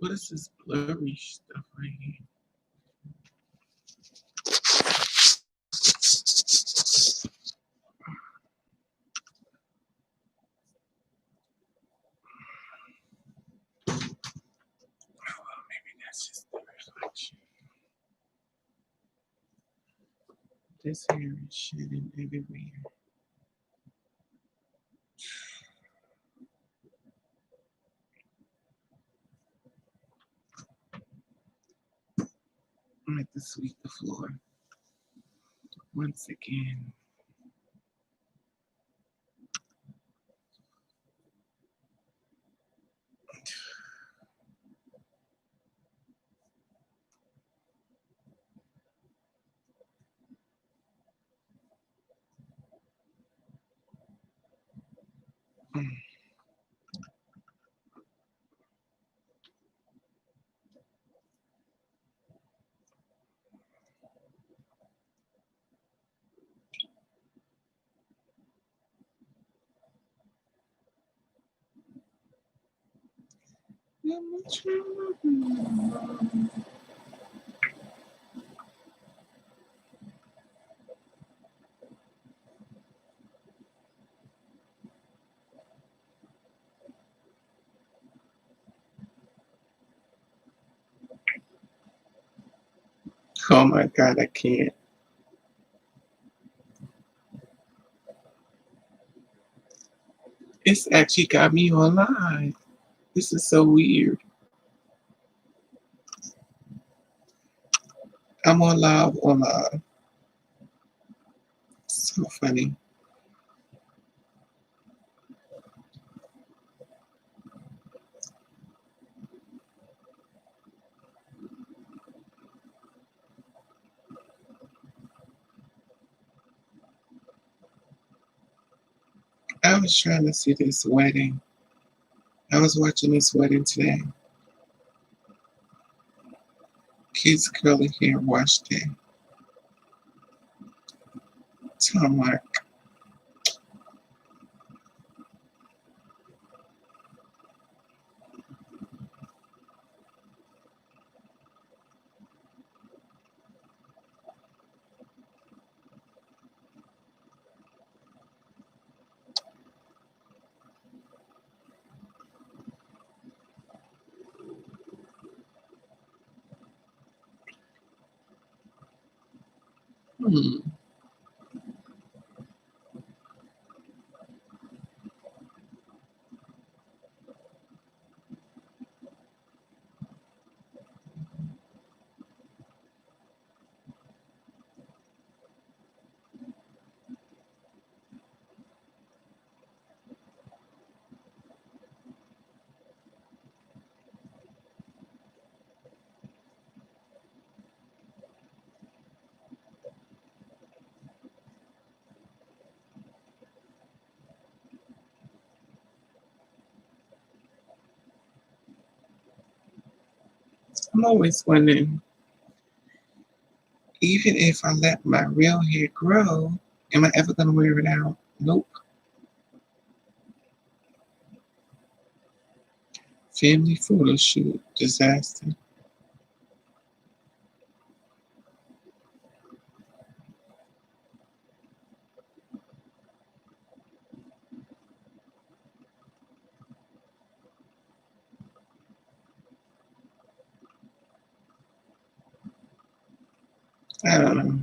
What is this blurry stuff right here? Oh, well, maybe that's just the reflection. This hair is shedding everywhere. I have to sweep the floor once again. Mm. Oh my God, I can't. It's actually got me on live. This is so weird. I'm on live on live. So funny. I was trying to see this wedding. I was watching this wedding today. Kids curly hair wash day. So I'm like, hmm. I'm always wondering, even if I let my real hair grow, am I ever gonna wear it out? Nope. Family photo shoot disaster. I don't know.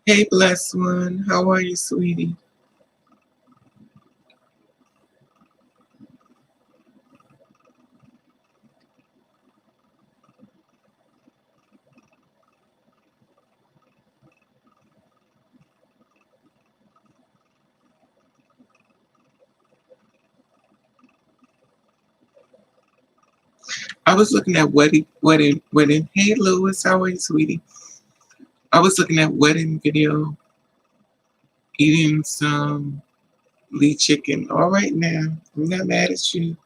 Hey, blessed one. How are you, sweetie? I was looking at wedding. Hey, Louis. How are you, sweetie? I was looking at wedding video, eating some Lee chicken. All right now. I'm not mad at you.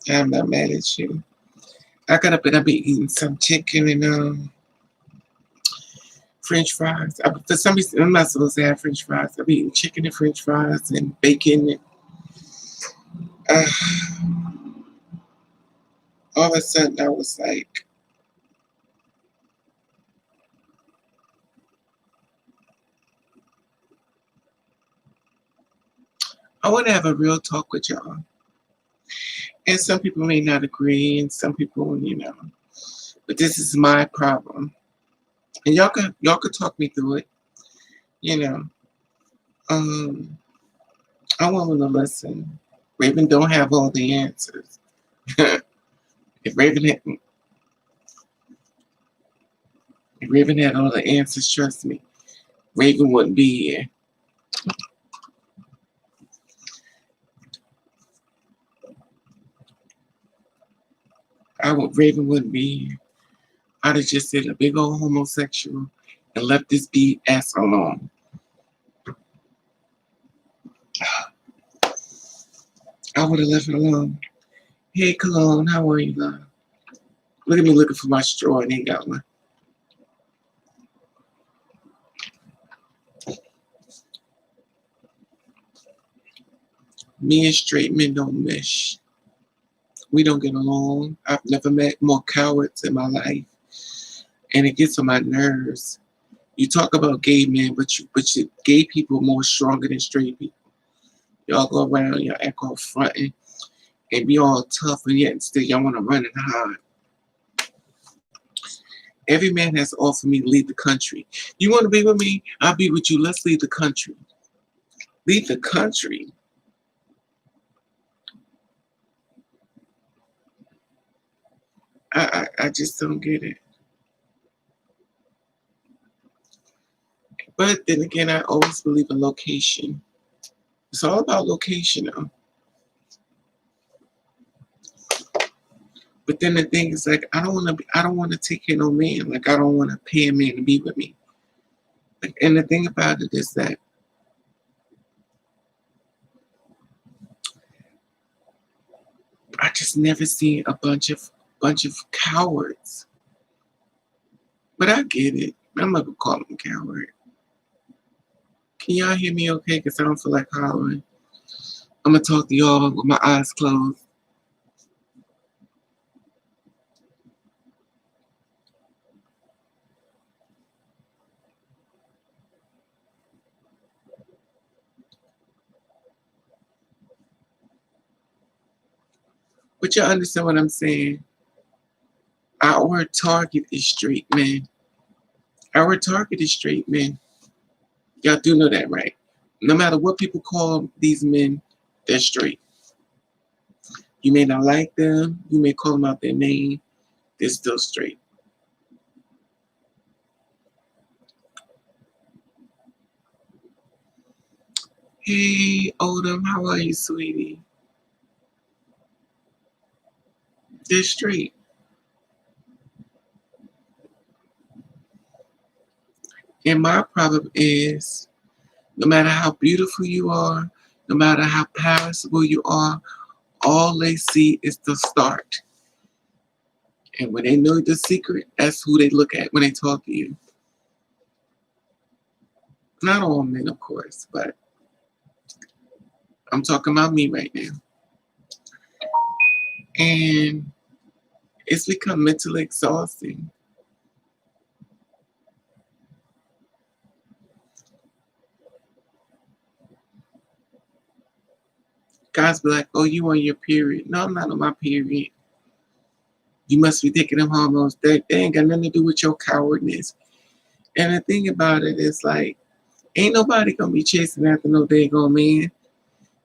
I'm not mad at you. I got up and I've been eating some chicken and French fries. For some reason, I'm not supposed to have French fries. I'm eating chicken and French fries and bacon. And, uh, all of a sudden, I was like, I want to have a real talk with y'all. And some people may not agree, and some people, but this is my problem. And y'all could talk me through it, you know. Um, I want them to listen. Raven don't have all the answers. if Raven had, if Raven had all the answers, trust me, Raven wouldn't be here. Raven wouldn't be here. I'd have just said a big old homosexual and left this BS alone. I would have left it alone. Hey, Cologne, how are you, love? Look at me looking for my straw and ain't got one. Me and straight men don't mesh. We don't get along. I've never met more cowards in my life. And it gets on my nerves. You talk about gay men, but gay people are more stronger than straight people. Y'all go around, y'all act all fronting and be all tough, and yet still y'all want to run and hide. Every man has offered me to leave the country. You want to be with me? I'll be with you. Let's leave the country. Leave the country. I just don't get it. But then again, I always believe in location. It's all about location now. But then the thing is, like, I don't want to take care of no man. Like, I don't want to pay a man to be with me. Like, and the thing about it is that I just never seen a bunch of cowards. But I get it. I'm not gonna call them coward. Can y'all hear me okay? Because I don't feel like hollering. I'm gonna talk to y'all with my eyes closed. But y'all understand what I'm saying? Our target is straight men. Our target is straight men. Y'all do know that, right? No matter what people call these men, they're straight. You may not like them. You may call them out their name. They're still straight. Hey, Odom, how are you, sweetie? They're straight. And my problem is, no matter how beautiful you are, no matter how passable you are, all they see is the start. And when they know the secret, that's who they look at when they talk to you. Not all men, of course, but I'm talking about me right now. And it's become mentally exhausting. Guys be like, oh, you on your period. No, I'm not on my period. You must be taking them hormones. They ain't got nothing to do with your cowardness. And the thing about it is, like, ain't nobody gonna be chasing after no daggone man.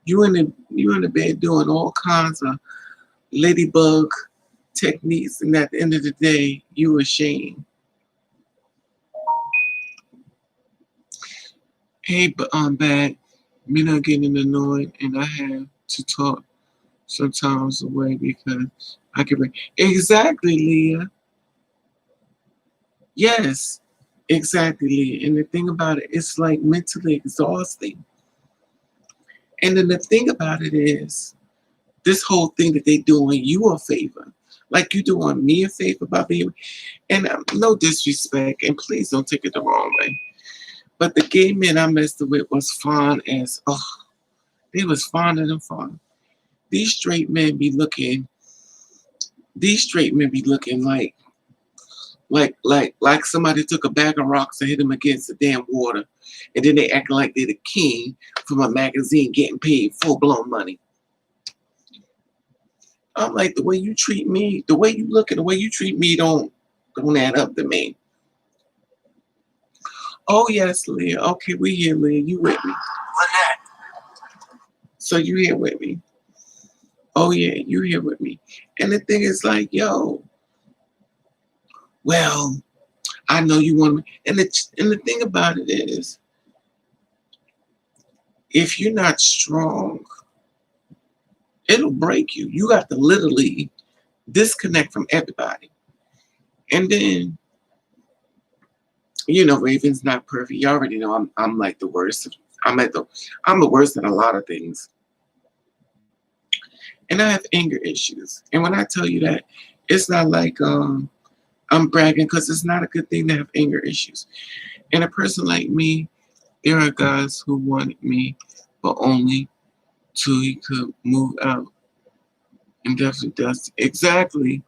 You in the bed doing all kinds of ladybug techniques, and at the end of the day, you ashamed. Hey, but I'm back. Me not getting annoyed, and I have to talk sometimes away because I can bring exactly, Leah. Yes, exactly, Leah. And the thing about it, it's like mentally exhausting. And then the thing about it is, this whole thing that they doing you a favor. Like you doing me a favor by being, and no disrespect, and please don't take it the wrong way. But the gay men I messed with was fine as, oh, they was finer than fun. These straight men be looking, these straight men be looking like somebody took a bag of rocks and hit them against the damn water, and then they acting like they're the king from a magazine getting paid full blown money. I'm like, the way you treat me, the way you look, and the way you treat me don't add up to me. Oh yes, Leah. Okay, we here, Leah. You with me? So you here with me? Oh yeah, you here with me? And the thing is, like, yo, well, I know you want me, and the thing about it is, if you're not strong, it'll break you. You got to literally disconnect from everybody, and then Raven's not perfect. You already know I'm like the worst. I'm the worst at a lot of things. And I have anger issues. And when I tell you that, it's not like I'm bragging, because it's not a good thing to have anger issues. And a person like me, there are guys who wanted me, but only till he could move out. And definitely does exactly,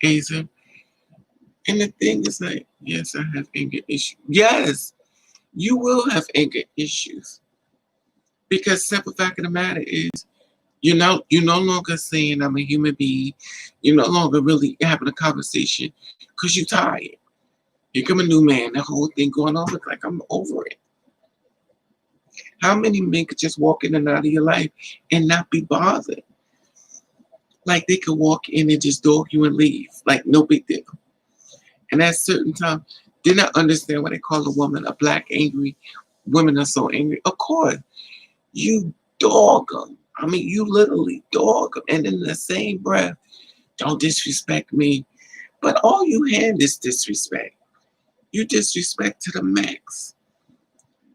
Aza. And the thing is like, yes, I have anger issues. Yes, you will have anger issues. Because simple fact of the matter is, you're no longer saying I'm a human being. You're no longer really having a conversation because you're tired. Here come a new man, the whole thing going on. Look like I'm over it. How many men could just walk in and out of your life and not be bothered? Like they could walk in and just dog you and leave. Like no big deal. And at a certain time, did not understand what they call a woman a black angry. Women are so angry. Of course, you dog them. I mean, you literally dog them. And in the same breath, don't disrespect me. But all you hand is disrespect. You disrespect to the max.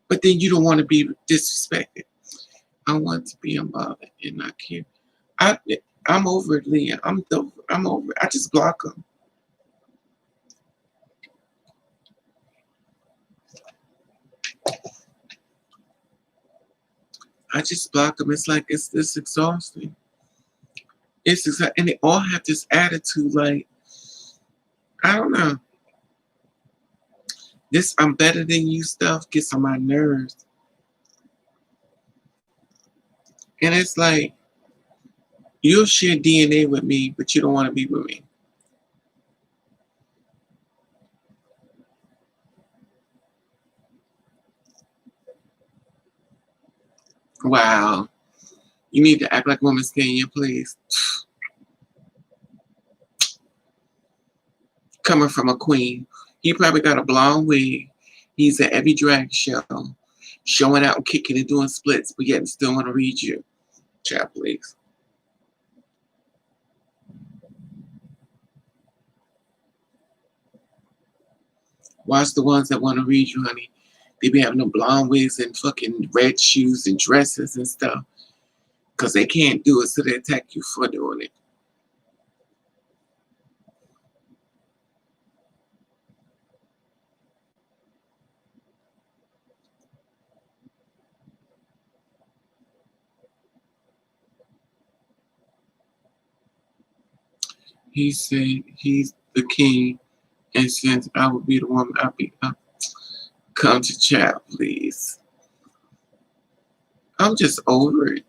But then you don't want to be disrespected. I want to be unbothered and not care. I, I'm over it, Leah. I'm over it. I just block them. I just block them. It's like it's exhausting. And they all have this attitude like, I don't know. This I'm better than you stuff gets on my nerves. And it's like, you'll share DNA with me, but you don't want to be with me. Wow. You need to act like a woman, stay in your place. Coming from a queen. He probably got a blonde wig. He's at every drag show, showing out and kicking and doing splits, but yet still want to read you. Chat, please. Watch the ones that want to read you, honey. They be having them blonde wigs and fucking red shoes and dresses and stuff. Because they can't do it, so they attack you for doing it. He said he's the king, and since I will be the woman, I'll be up. Come to chat, please. I'm just over it.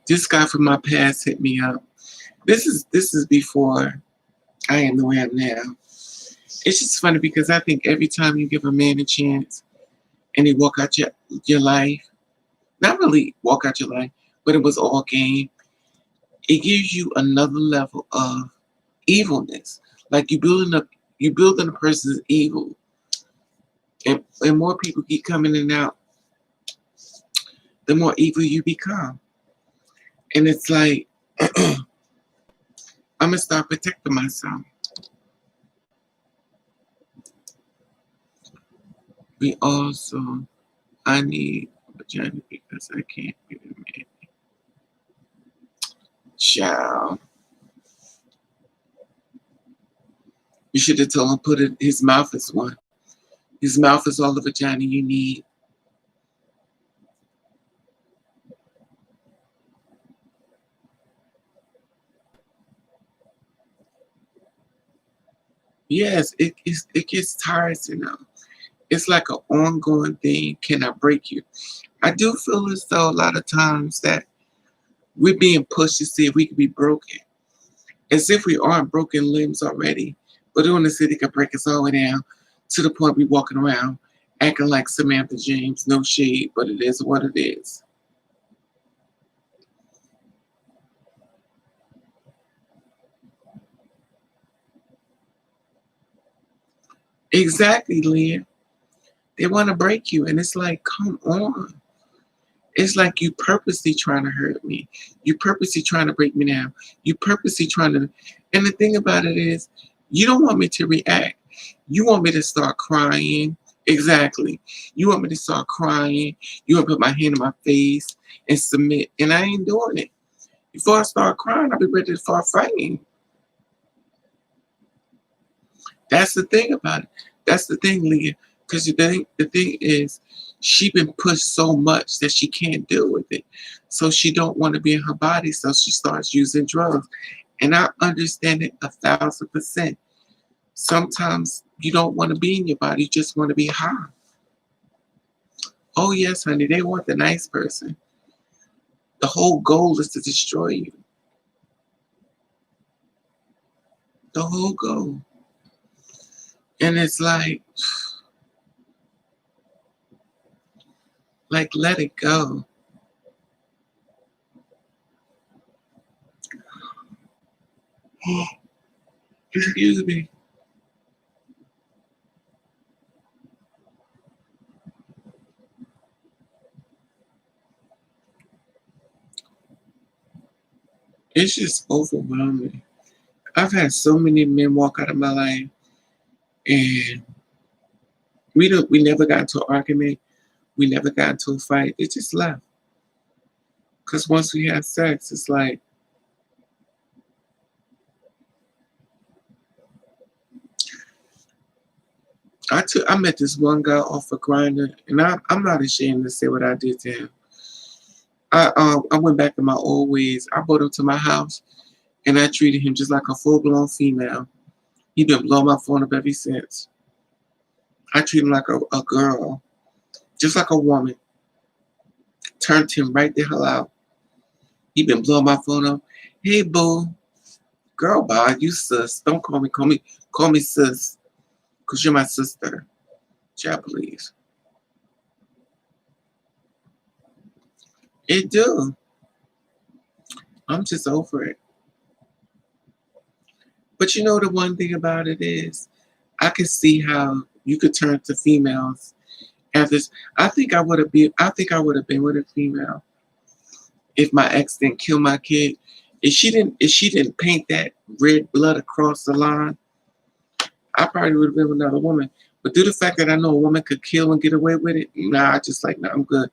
This guy from my past hit me up. This is before I am the way I am now. It's just funny because I think every time you give a man a chance and he walk out your life, not really walk out your life, but it was all game, it gives you another level of evilness. Like you building a person's evil. And more people keep coming in and out, the more evil you become. And it's like I'm gonna start protecting myself. We also I need vagina because I can't be a man. Child. You should have told him put it, his mouth is one. His mouth is all the vagina you need. Yes, it gets tiresome now. It's like an ongoing thing. Can I break you? I do feel as though a lot of times that we're being pushed to see if we can be broken, as if we aren't broken limbs already. But on the city can break us all the way down to the point we walking around acting like Samantha James. No shade, but it is what it is. Exactly, Leah. They want to break you, and it's like, come on. It's like you purposely trying to hurt me. You purposely trying to break me down. You purposely trying to. And the thing about it is, you don't want me to react. You want me to start crying. Exactly. You want me to start crying. You want to put my hand in my face and submit. And I ain't doing it. Before I start crying, I'll be ready to start fighting. That's the thing about it. That's the thing, Leah. Because the thing is, she been pushed so much that she can't deal with it. So she don't want to be in her body. So she starts using drugs. And I understand it 1,000%. Sometimes you don't want to be in your body. You just want to be high. Oh yes, honey. They want the nice person. The whole goal is to destroy you. The whole goal. And it's like let it go. Excuse me. It's just overwhelming. I've had so many men walk out of my life, and we never got into an argument. We never got into a fight. They just left. Cause once we have sex, it's like I met this one guy off a grinder, and I'm not ashamed to say what I did to him. I went back to my old ways. I brought him to my house, and I treated him just like a full blown female. He been blowing my phone up ever since. I treat him like a girl, just like a woman. Turned him right the hell out. He been blowing my phone up. Hey boo, girl, bye, you sis. Don't call me sis, cause you're my sister. Child, please. It do. I'm just over it. But you know the one thing about it is, I can see how you could turn to females after this. I think I would have been with a female if my ex didn't kill my kid. If she didn't paint that red blood across the line, I probably would have been with another woman. But due to the fact that I know a woman could kill and get away with it, nah, I just like, nah, I'm good.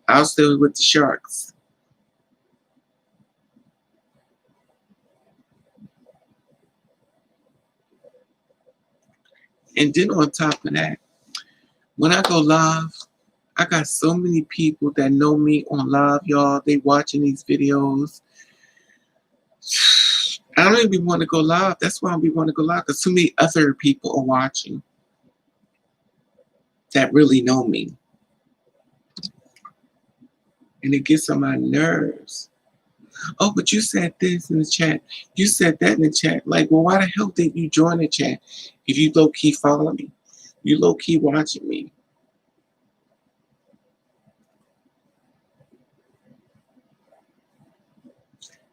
I'll stay with the sharks. And then on top of that, when I go live, I got so many people that know me on live, y'all. They watching these videos. I don't even want to go live. That's why I don't want to go live, because too many other people are watching that really know me. And it gets on my nerves. Oh, but you said this in the chat. You said that in the chat. Like, well, why the hell did you join the chat if you low key follow me? You low key watching me.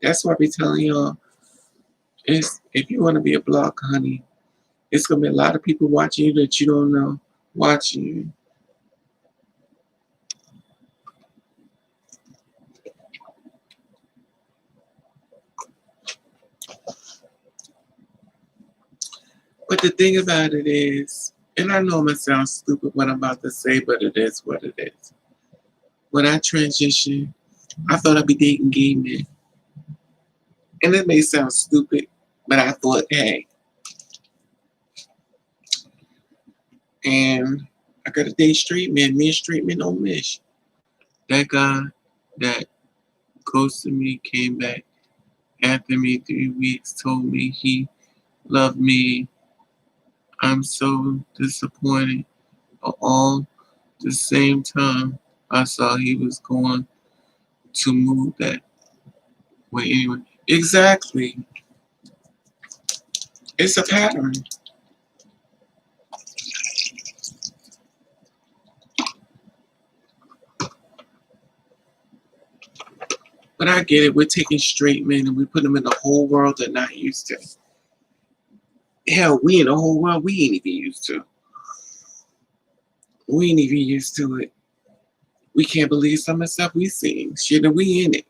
That's why I be telling y'all, if you want to be a blogger, honey, it's gonna be a lot of people watching you that you don't know watching you. But the thing about it is, and I know I'm gonna sound stupid what I'm about to say, but it is what it is. When I transitioned, I thought I'd be dating gay men. And it may sound stupid, but I thought, hey, and I got a day straight man, me and straight men don't miss. That guy that ghosted me came back after me 3 weeks, told me he loved me. I'm so disappointed. All the same time, I saw he was going to move that way anyway. Exactly. It's a pattern. But I get it. We're taking straight men and we put them in a whole world they're not used to. Hell, we in a whole world we ain't even used to. We ain't even used to it. We can't believe some of the stuff we seen. Shit, and we in it.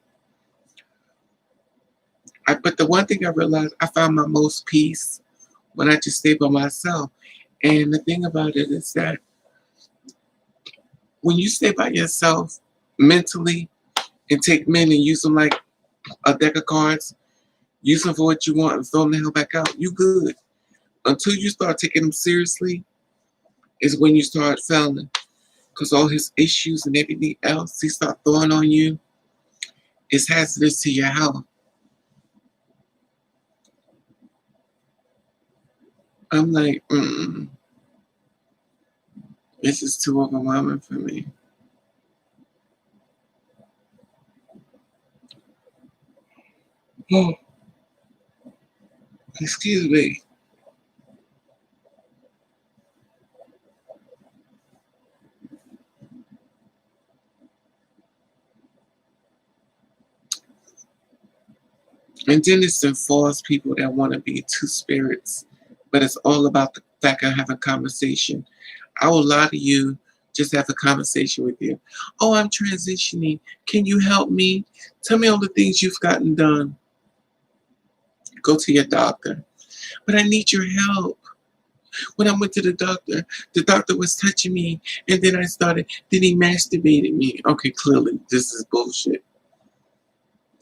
But the one thing I realized, I found my most peace when I just stay by myself. And the thing about it is that when you stay by yourself mentally and take men and use them like a deck of cards, use them for what you want and throw them the hell back out, you good. Until you start taking them seriously is when you start failing. Because all his issues and everything else he start throwing on you is hazardous to your health. I'm like, this is too overwhelming for me. Oh, excuse me. And then it's the false people that want to be two spirits, but it's all about the fact of having a conversation. I will lie to you, just have a conversation with you. Oh, I'm transitioning. Can you help me? Tell me all the things you've gotten done. Go to your doctor. But I need your help. When I went to the doctor was touching me, and then he masturbated me. Okay, clearly this is bullshit.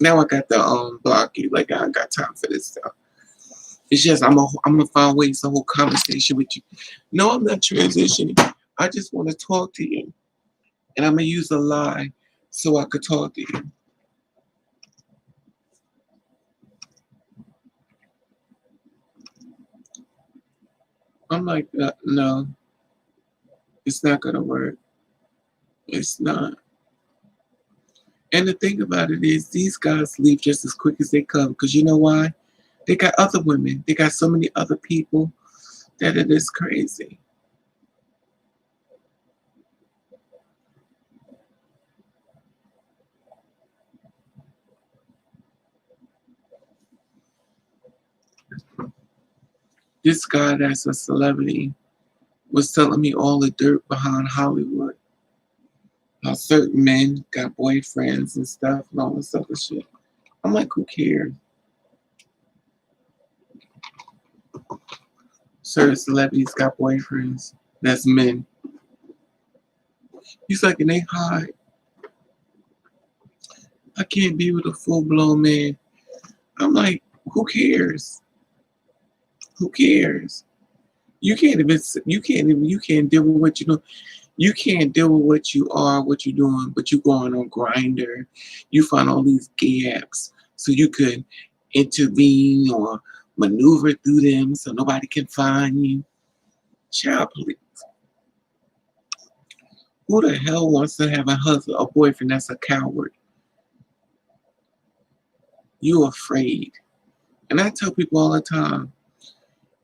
Now I got the block you. Like I ain't got time for this stuff. It's just I'm gonna find ways to hold conversation with you. No, I'm not transitioning. I just want to talk to you, and I'm gonna use a lie so I could talk to you. I'm like, no, it's not gonna work. It's not. And the thing about it is, these guys leave just as quick as they come. Because you know why? They got other women. They got so many other people that it is crazy. This guy that's a celebrity was telling me all the dirt behind Hollywood. How certain men got boyfriends and stuff and all this other shit. I'm like, who cares? Certain celebrities got boyfriends. That's men. He's like, and they hide. I can't be with a full blown man. I'm like, who cares? Who cares? You can't deal with what you know. You can't deal with what you are, what you're doing, but you going on Grinder. You find all these gay apps so you could intervene or maneuver through them so nobody can find you. Child, please. Who the hell wants to have a husband, a boyfriend that's a coward? You afraid. And I tell people all the time,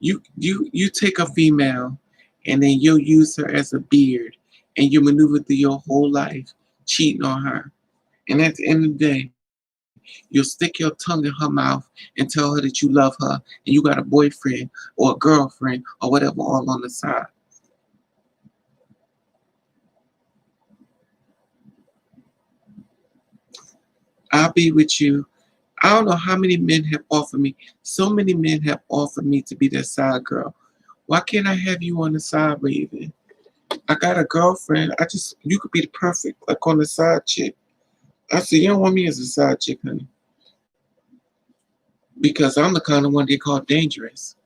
you take a female and then you'll use her as a beard and you maneuver through your whole life cheating on her. And at the end of the day, you'll stick your tongue in her mouth and tell her that you love her and you got a boyfriend or a girlfriend or whatever all on the side. I'll be with you. I don't know how many men have offered me. So many men have offered me to be their side girl. Why can't I have you on the side, Raven? I got a girlfriend. You could be the perfect, like on the side chick. I said, you don't want me as a side chick, honey. because I'm the kind of one they call dangerous.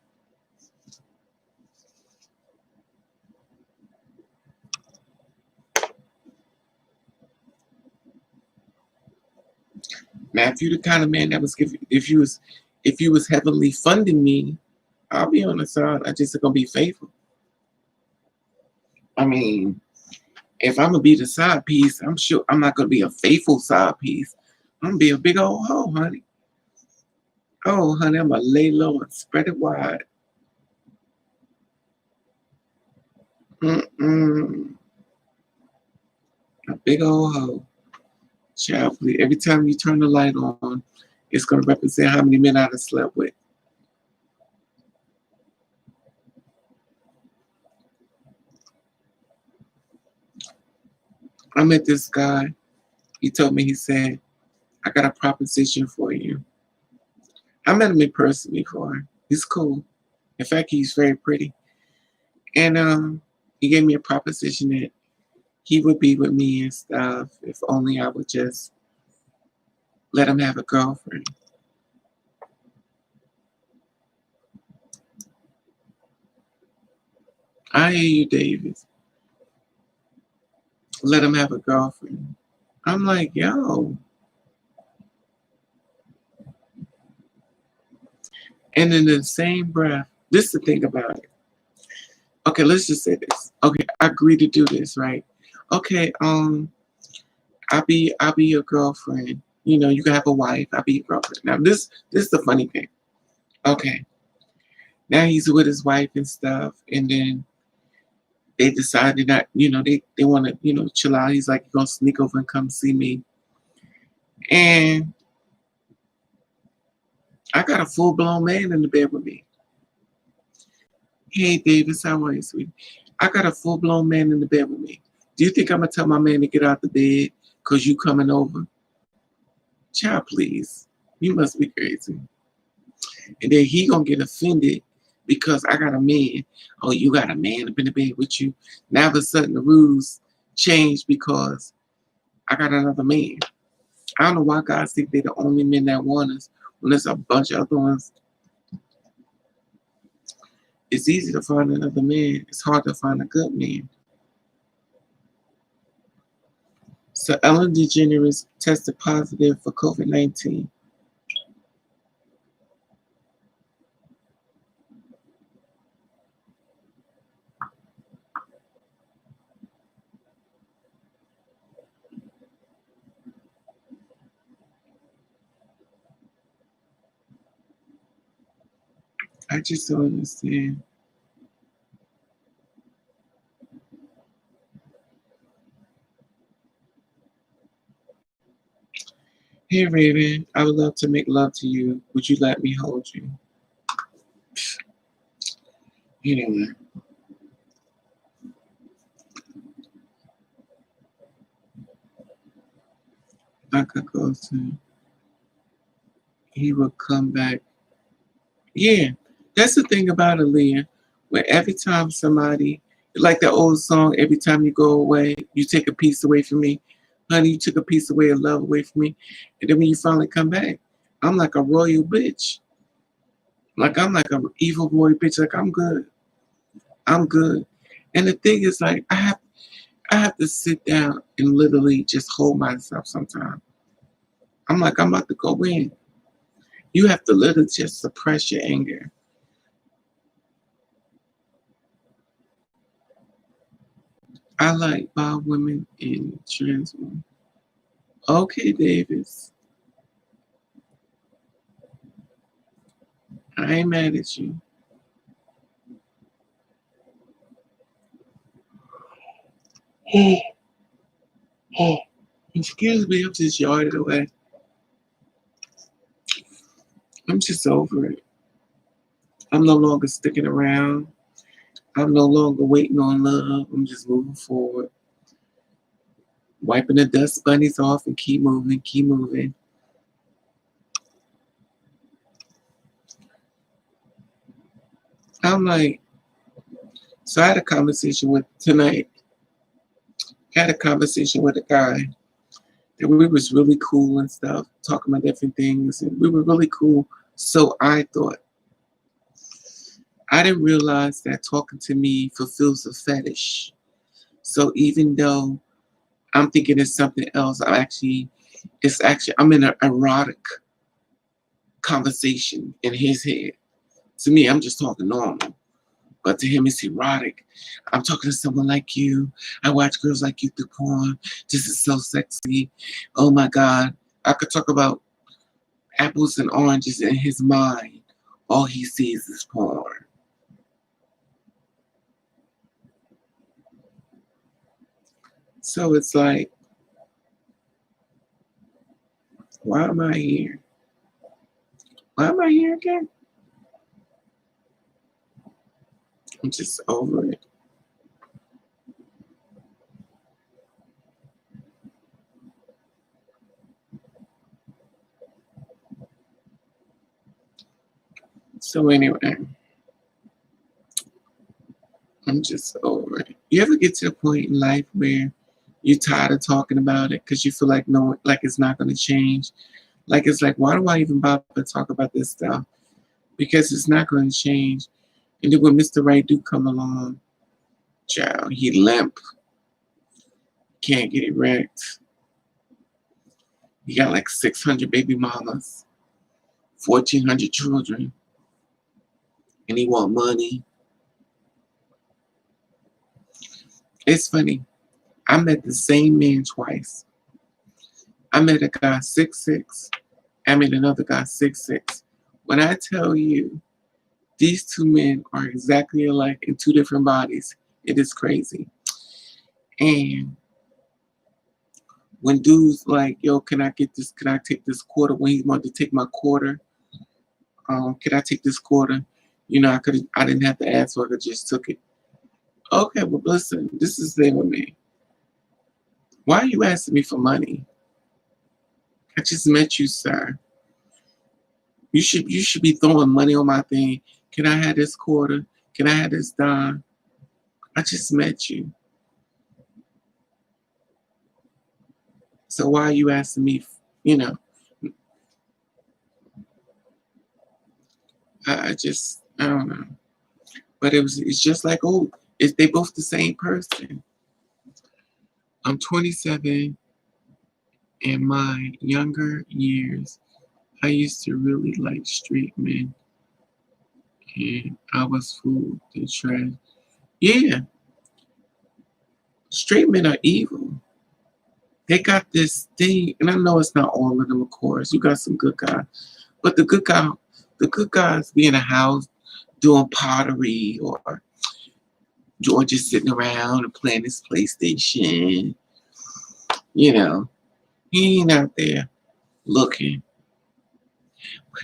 Now, if you're the kind of man that was giving, if you was heavily funding me, I'll be on the side. I just gonna be faithful. I mean, if I'm gonna be the side piece, I'm sure I'm not gonna be a faithful side piece. I'm gonna be a big old hoe, honey. Oh, honey, I'm gonna lay low and spread it wide. Mm-mm. A big old hoe. Child, please. Every time you turn the light on, it's gonna represent how many men I done slept with. I met this guy. He told me, he said, I got a proposition for you. I met him in person before. He's cool. In fact, he's very pretty. And he gave me a proposition that he would be with me and stuff if only I would just let him have a girlfriend. I hear you, David. Let him have a girlfriend. I'm like, yo. And in the same breath, this is the thing about it. Okay, let's just say this. Okay, I agree to do this, right? Okay, I'll be your girlfriend. You know, you can have a wife, I'll be your girlfriend. Now this is the funny thing. Okay. Now he's with his wife and stuff, and then they decided that, they wanna, chill out. He's like, you're gonna sneak over and come see me. And I got a full blown man in the bed with me. Hey Davis, how are you, sweetie? I got a full blown man in the bed with me. Do you think I'm gonna tell my man to get out the bed because you coming over? Child, please. You must be crazy. And then he gonna get offended because I got a man. Oh, you got a man up in the bed with you. Now all of a sudden the rules change because I got another man. I don't know why guys think they're the only men that want us when there's a bunch of other ones. It's easy to find another man. It's hard to find a good man. So Ellen DeGeneres tested positive for COVID-19. I just don't understand. Hey Raven, I would love to make love to you. Would you let me hold you? Anyway, I could go to, he would come back. Yeah, that's the thing about Aaliyah. Where every time somebody, like that old song, every time you go away, you take a piece away from me. Honey, you took a piece away of love away from me. And then when you finally come back, I'm like a royal bitch. Like I'm like an evil boy bitch. Like I'm good. I'm good. And the thing is, like, I have to sit down and literally just hold myself sometimes. I'm like, I'm about to go in. You have to literally just suppress your anger. I like bi women and trans women. Okay, Davis. I ain't mad at you. Excuse me, I'm just yarded away. I'm just over it. I'm no longer sticking around. I'm no longer waiting on love. I'm just moving forward. Wiping the dust bunnies off and keep moving, keep moving. I'm like, so I had a conversation with tonight. Had a conversation with a guy that we was really cool and stuff, talking about different things, and we were really cool So I thought, I didn't realize that talking to me fulfills a fetish. So even though I'm thinking it's something else, I'm in an erotic conversation in his head. To me, I'm just talking normal. But to him, it's erotic. I'm talking to someone like you. I watch girls like you through porn. This is so sexy. Oh my God. I could talk about apples and oranges in his mind. All he sees is porn. So it's like, why am I here? Why am I here again? I'm just over it. So anyway, I'm just over it. You ever get to a point in life where you're tired of talking about it because you feel like no, like it's not going to change? Like it's like, why do I even bother to talk about this stuff? Because it's not going to change. And then when Mr. Right do come along, child, he limp, can't get erect. He got like 600 baby mamas, 1,400 children, and he want money. It's funny. I met the same man twice. I met a guy 6'6". I met another guy 6'6". When I tell you these two men are exactly alike in two different bodies, it is crazy. And when dudes like, yo, can I get this? Can I take this quarter? When he wanted to take my quarter, can I take this quarter? You know, I didn't have to ask for it, I just took it. Okay, well, listen, this is there with me. Why are you asking me for money? I just met you, sir. You should be throwing money on my thing. Can I have this quarter? Can I have this dime? I just met you. So why are you asking me? You know, I don't know. But it's just like, oh, it's they both the same person. I'm 27. In my younger years, I used to really like straight men, and I was fooled and trash. Yeah, straight men are evil. They got this thing, and I know it's not all of them, of course. You got some good guys, but the good guys be in a house doing pottery or just sitting around and playing his PlayStation. You know, he ain't out there looking.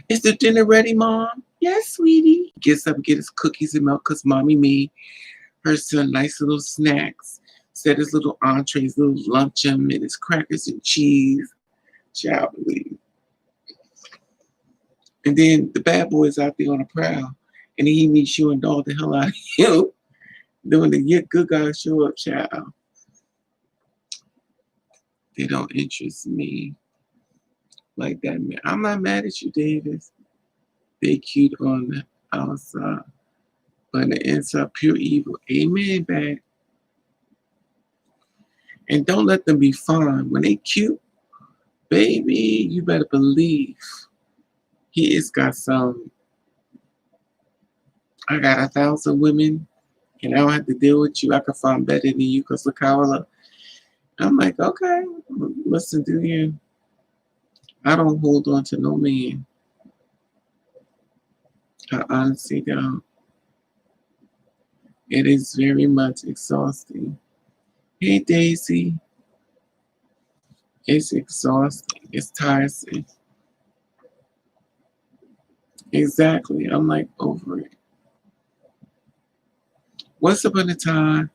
Is the dinner ready, Mom? Yes, sweetie. He gets up and get his cookies and milk because Mommy made her son nice little snacks. Set his little entrees, little luncheon, and his crackers and cheese. Child believe. And then the bad boys out there on the prowl. And then he meets you and dog the hell out of you. Then when the good guys show up, child, they don't interest me like that, man. I'm not mad at you, Davis. They cute on the outside, but on the inside, pure evil. Amen, bad. And don't let them be fine. When they cute, baby, you better believe he is got some. I got 1,000 women, and I don't have to deal with you. I can find better than you because look how I look. I'm like, okay, listen to you. I don't hold on to no man. I honestly don't. It is very much exhausting. Hey, Daisy. It's exhausting. It's tiresome. Exactly. I'm like over it. Once upon a time,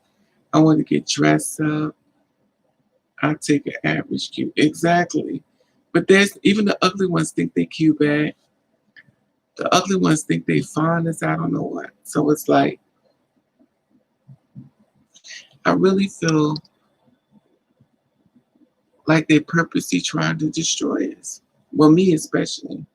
I want to get dressed up. I take an average cute. Exactly. But there's even the ugly ones think they cute bad. The ugly ones think they fine as I don't know what. So it's like I really feel like they're purposely trying to destroy us. Well, me especially.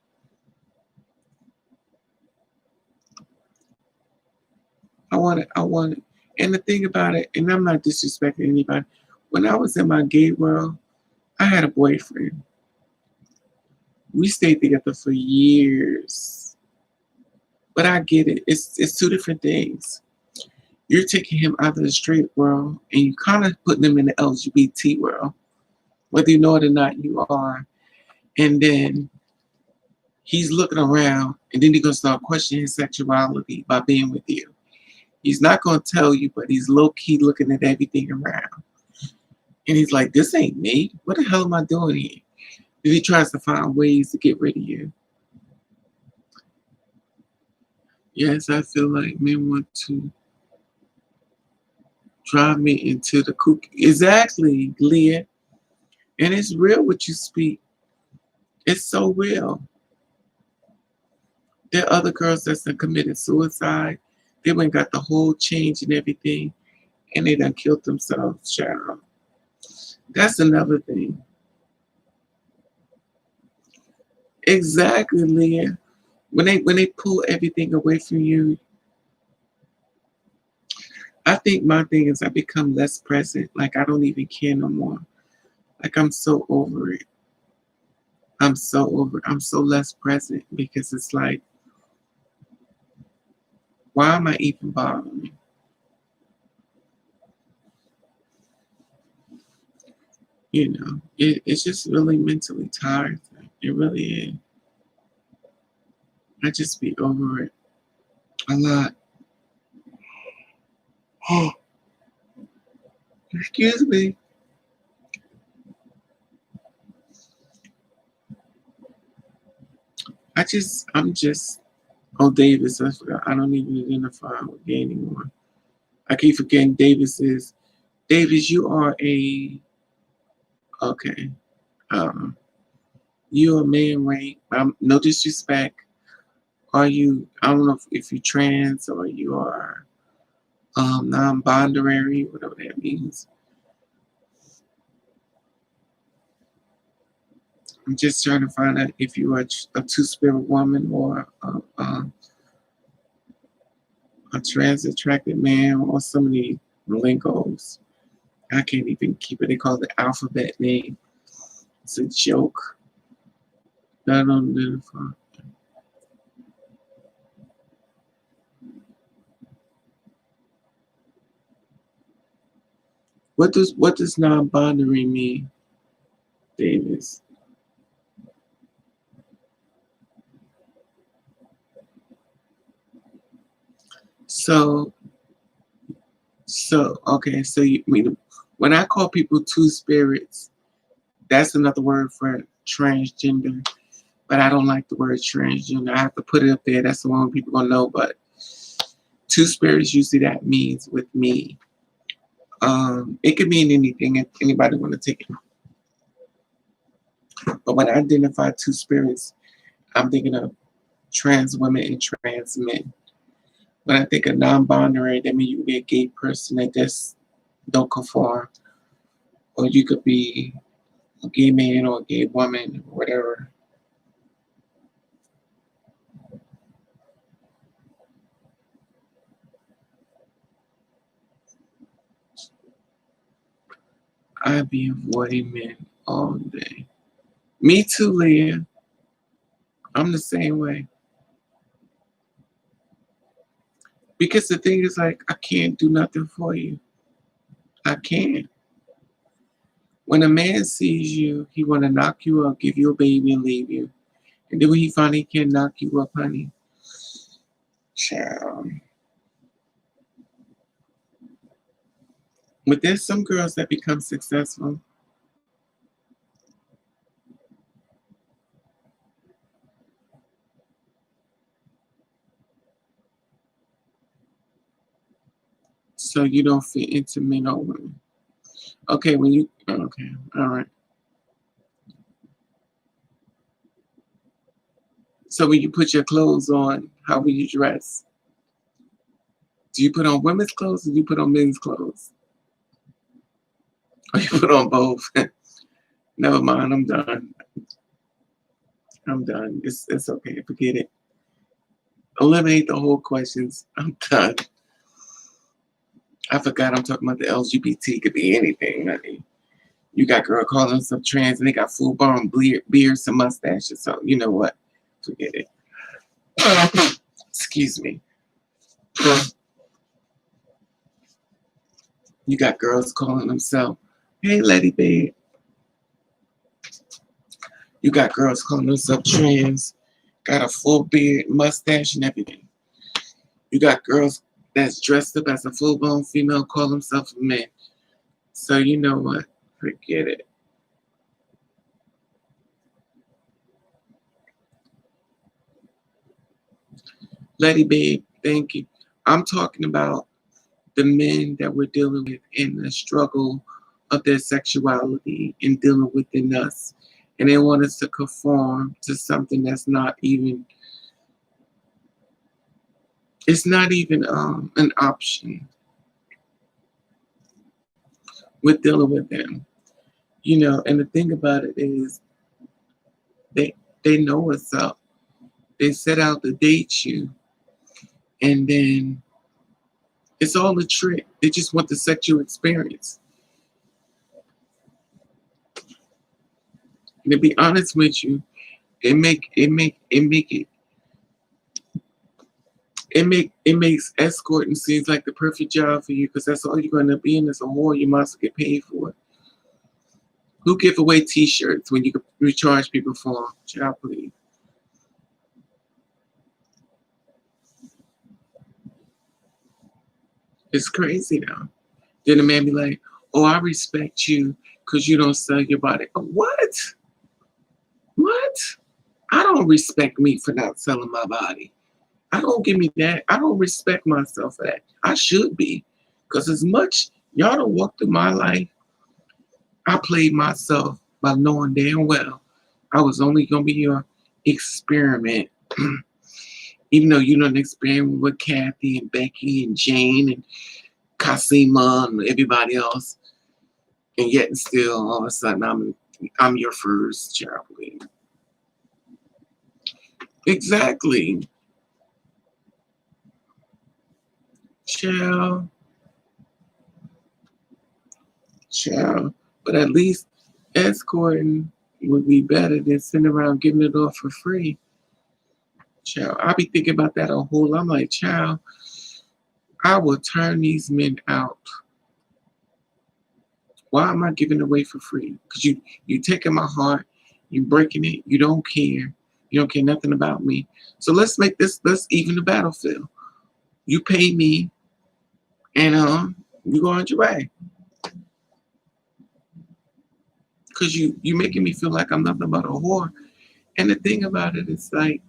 I want it. And the thing about it, and I'm not disrespecting anybody, when I was in my gay world, I had a boyfriend. We stayed together for years. But I get it. It's two different things. You're taking him out of the straight world and you kind of putting him in the LGBT world, whether you know it or not, you are. And then he's looking around and then he's gonna start questioning his sexuality by being with you. He's not gonna tell you, but he's low key looking at everything around. And he's like, this ain't me. What the hell am I doing here? And he tries to find ways to get rid of you. Yes, I feel like men want to drive me into the kook. Exactly, Leah. And it's real what you speak. It's so real. There are other girls that's done committed suicide. They went got the whole change and everything, and they done killed themselves, child. That's another thing. Exactly, Leah. When they pull everything away from you, I think my thing is I become less present. Like I don't even care no more. Like I'm so over it. I'm so over it. I'm so less present because it's like, why am I even bothering? It's just really mentally tired. It really is. I just be over it a lot. Oh, excuse me. I'm just, oh, Davis. I forgot. I don't even identify with gay anymore. I keep forgetting Davis is. Davis, you are okay. Um, you're a man, right? No disrespect. Are you, I don't know if you're trans or you are non-binary, whatever that means. I'm just trying to find out if you are a two-spirit woman or a trans-attracted man or some of the lingos. I can't even keep it. They call it the alphabet name. It's a joke. I don't identify. What does non-binary mean, Davis? So okay. So you I mean when I call people two spirits, that's another word for transgender. But I don't like the word transgender. I have to put it up there. That's the one people gonna know. But two spirits usually that means with me. It could mean anything if anybody want to take it. But when I identify two spirits, I'm thinking of trans women and trans men. When I think of non-binary, that means you can be a gay person that just don't conform, or you could be a gay man or a gay woman, or whatever. I be avoiding men all day. Me too, Leah. I'm the same way. Because the thing is, like, I can't do nothing for you. I can't. When a man sees you, he want to knock you up, give you a baby, and leave you. And then when he finally can knock you up, honey, child. But there's some girls that become successful. So you don't fit into men or women. Okay, okay, all right. So when you put your clothes on, how will you dress? Do you put on women's clothes or do you put on men's clothes? Or you put on both? Never mind, I'm done. I'm done. It's okay, forget it. Eliminate the whole questions. I'm done. I forgot I'm talking about the LGBT. Could be anything, honey. You got girl calling themselves trans and they got full blown beards and mustaches. So you know what? Forget it. Excuse me. You got girls calling themselves, hey, Lady Babe. You got girls calling themselves trans, got a full beard, mustache, and everything. You got girls that's dressed up as a full-blown female call themselves men. So you know what? Forget it. Lady Babe, thank you. I'm talking about the men that we're dealing with in the struggle of their sexuality and dealing within us. And they want us to conform to something that's not even, it's not even an option. We're dealing with them. You know, and the thing about it is they they know what's up. They set out to date you, and then it's all a trick. They just want the sexual experience. And to be honest with you, it makes escorting seems like the perfect job for you because that's all you're gonna be in is a whore. You must get paid for it. Who give away T-shirts when you can recharge people for them? Child, please. It's crazy now. Then the man be like, "Oh, I respect you because you don't sell your body." What? What? I don't respect me for not selling my body. I don't give me that. I don't respect myself for that. I should be. Because as much y'all don't walk through my life, I played myself by knowing damn well I was only going to be your experiment. Even though you don't experiment with Kathy and Becky and Jane and Kasima and everybody else. And yet and still, all of a sudden, I'm your first child. Exactly. Child. Child. But at least escorting would be better than sitting around giving it off for free. Child, I be thinking about that a whole. I'm like, child, I will turn these men out. Why am I giving away for free? Because you taking my heart, you breaking it, you don't care. You don't care nothing about me. So let's even the battlefield. You pay me and you go on your way. Because you making me feel like I'm nothing but a whore. And the thing about it is like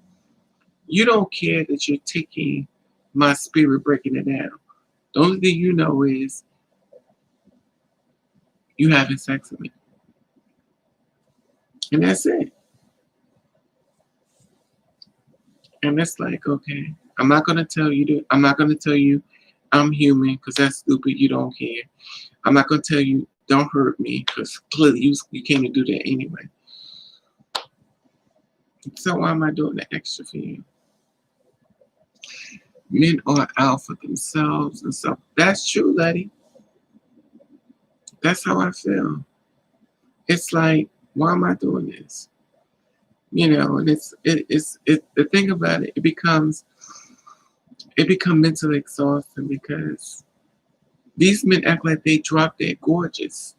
you don't care that you're taking my spirit, breaking it down. The only thing you know is you having sex with me. And that's it. And it's like, okay, I'm not gonna tell you I'm not gonna tell you I'm human because that's stupid. You don't care. I'm not gonna tell you don't hurt me because clearly you came to do that anyway. So why am I doing the extra for you? Men are out for themselves and stuff. That's true, Letty. That's how I feel. It's like, why am I doing this? You know, and it's the thing about it, it becomes mentally exhausting because these men act like they drop dead gorgeous.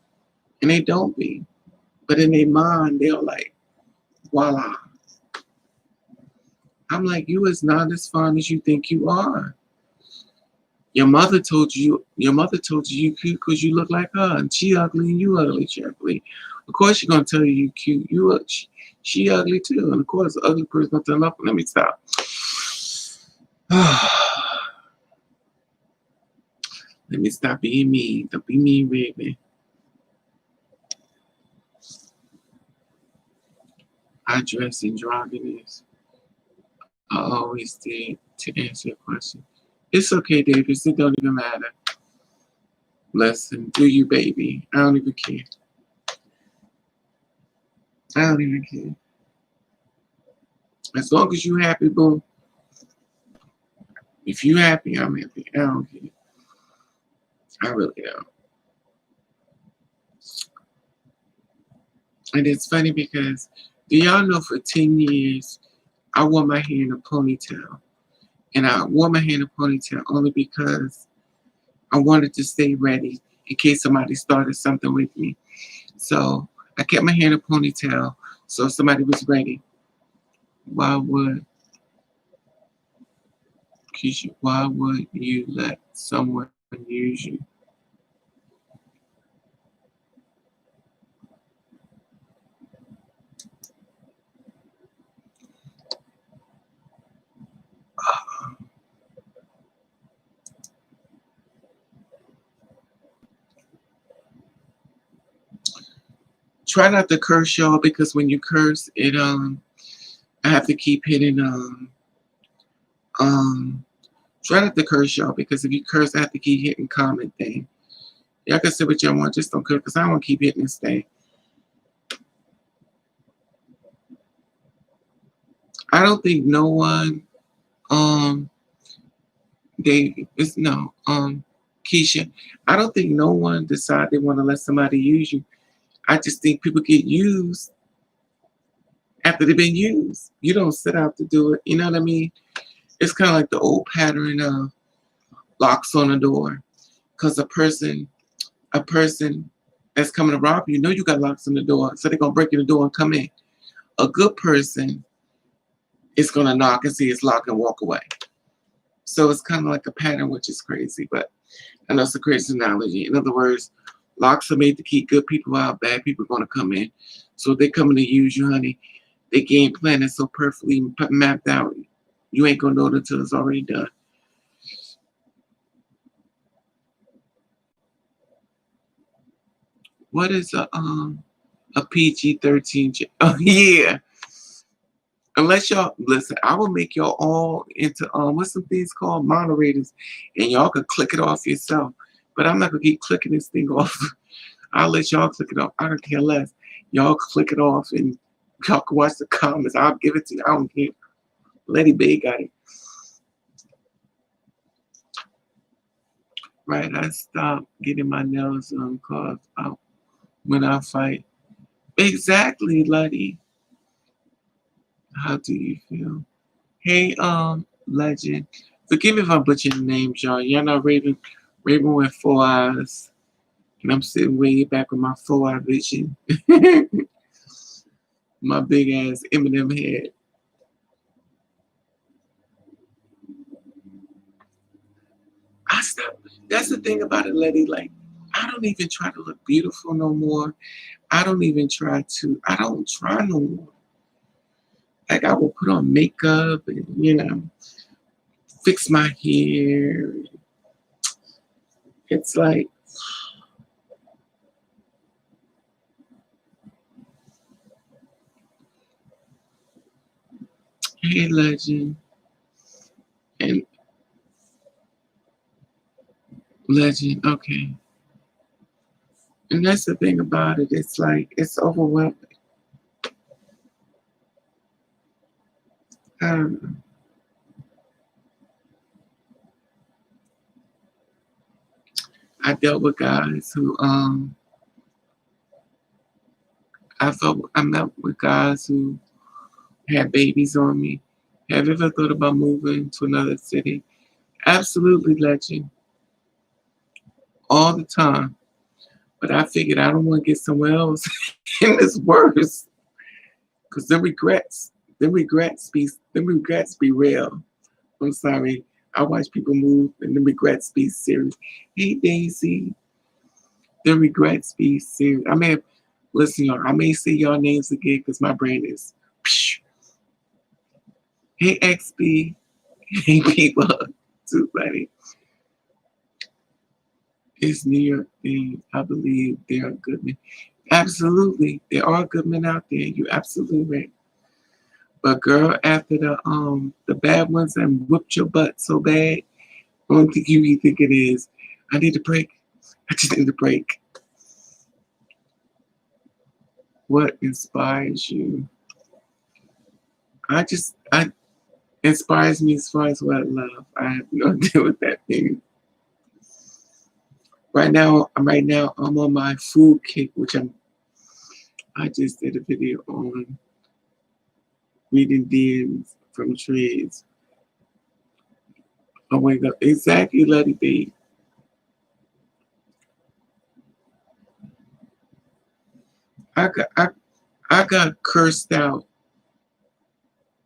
And they don't be. But in their mind, they're like, voila. I'm like, you is not as fine as you think you are. Your mother told you cute because you look like her, and she ugly and you ugly, Jeffrey. Of course she's gonna tell you cute. She ugly too, and of course the ugly person's gonna turn up. Let me stop. Let me stop being mean. Don't be mean, baby. I dress androgynous. I always did to answer your question. It's okay, Davis. It don't even matter. Listen, do you, baby? I don't even care. I don't even care. As long as you happy, boom. If you happy, I'm happy. I don't care. I really don't. And it's funny because do y'all know for 10 years I wore my hair in a ponytail. And I wore my hair in a ponytail only because I wanted to stay ready in case somebody started something with me. So I kept my hair in a ponytail so if somebody was ready. Why would Keisha, why would you let someone use you? Try not to curse y'all because when you curse it I have to keep hitting um try not to curse y'all because if you curse I have to keep hitting comment thing. Y'all can say what y'all want, just don't curse because I don't want to keep hitting this thing. I don't think no one um Dave is no Keisha. I don't think no one decide they want to let somebody use you. I just think people get used after they've been used. You don't set out to do it. You know what I mean? It's kind of like the old pattern of locks on the door. Because a person that's coming to rob you, know you got locks on the door, so they're gonna break in the door and come in. A good person is gonna knock and see it's locked and walk away. So it's kind of like a pattern, which is crazy, but I know it's a crazy analogy. In other words, locks are made to keep good people out, bad people are gonna come in. So if they're coming to use you, honey, they game plan is so perfectly mapped out. You ain't gonna know it until it's already done. What is a PG-13? Oh yeah. Unless y'all listen, I will make y'all all into what's some things called moderators, and y'all can click it off yourself. But I'm not gonna keep clicking this thing off. I'll let y'all click it off. I don't care less. Y'all click it off and y'all can watch the comments. I'll give it to you. I don't care. Lady Bay got it. Right. I stopped getting my nails cause when I fight. Exactly, Letty. How do you feel? Hey, legend. Forgive me if I'm butchering names, y'all. Y'all know Raven. Raven with 4 eyes, and I'm sitting way back with my 4 eye vision. My big ass Eminem head. I stop. That's the thing about it, Letty. Like, I don't even try to look beautiful no more. I don't even try to. I don't try no more. Like, I will put on makeup and fix my hair. It's like, hey, legend, and legend. Okay, and that's the thing about it. It's like it's overwhelming. I don't know. I dealt with guys who I met with guys who had babies on me. Have you ever thought about moving to another city? Absolutely, legend, all the time. But I figured I don't want to get somewhere else and it's worse. Cause the regrets be real. I'm sorry. I watch people move and the regrets be serious. Hey Daisy, the regrets be serious. I may listen, y'all. I may say y'all names again because my brain is. Psh. Hey XB, hey people, too funny. It's New York thing. I believe there are good men. Absolutely, there are good men out there. You absolutely right. But girl, after the bad ones and whooped your butt so bad, I don't think you think it is. I need a break. I just need a break. What inspires you? I inspires me as far as what I love. I have no idea what that means. Right now I'm on my food kick, which I just did a video on reading DMs from trees. Oh my god, exactly, let it be. I got I, I got cursed out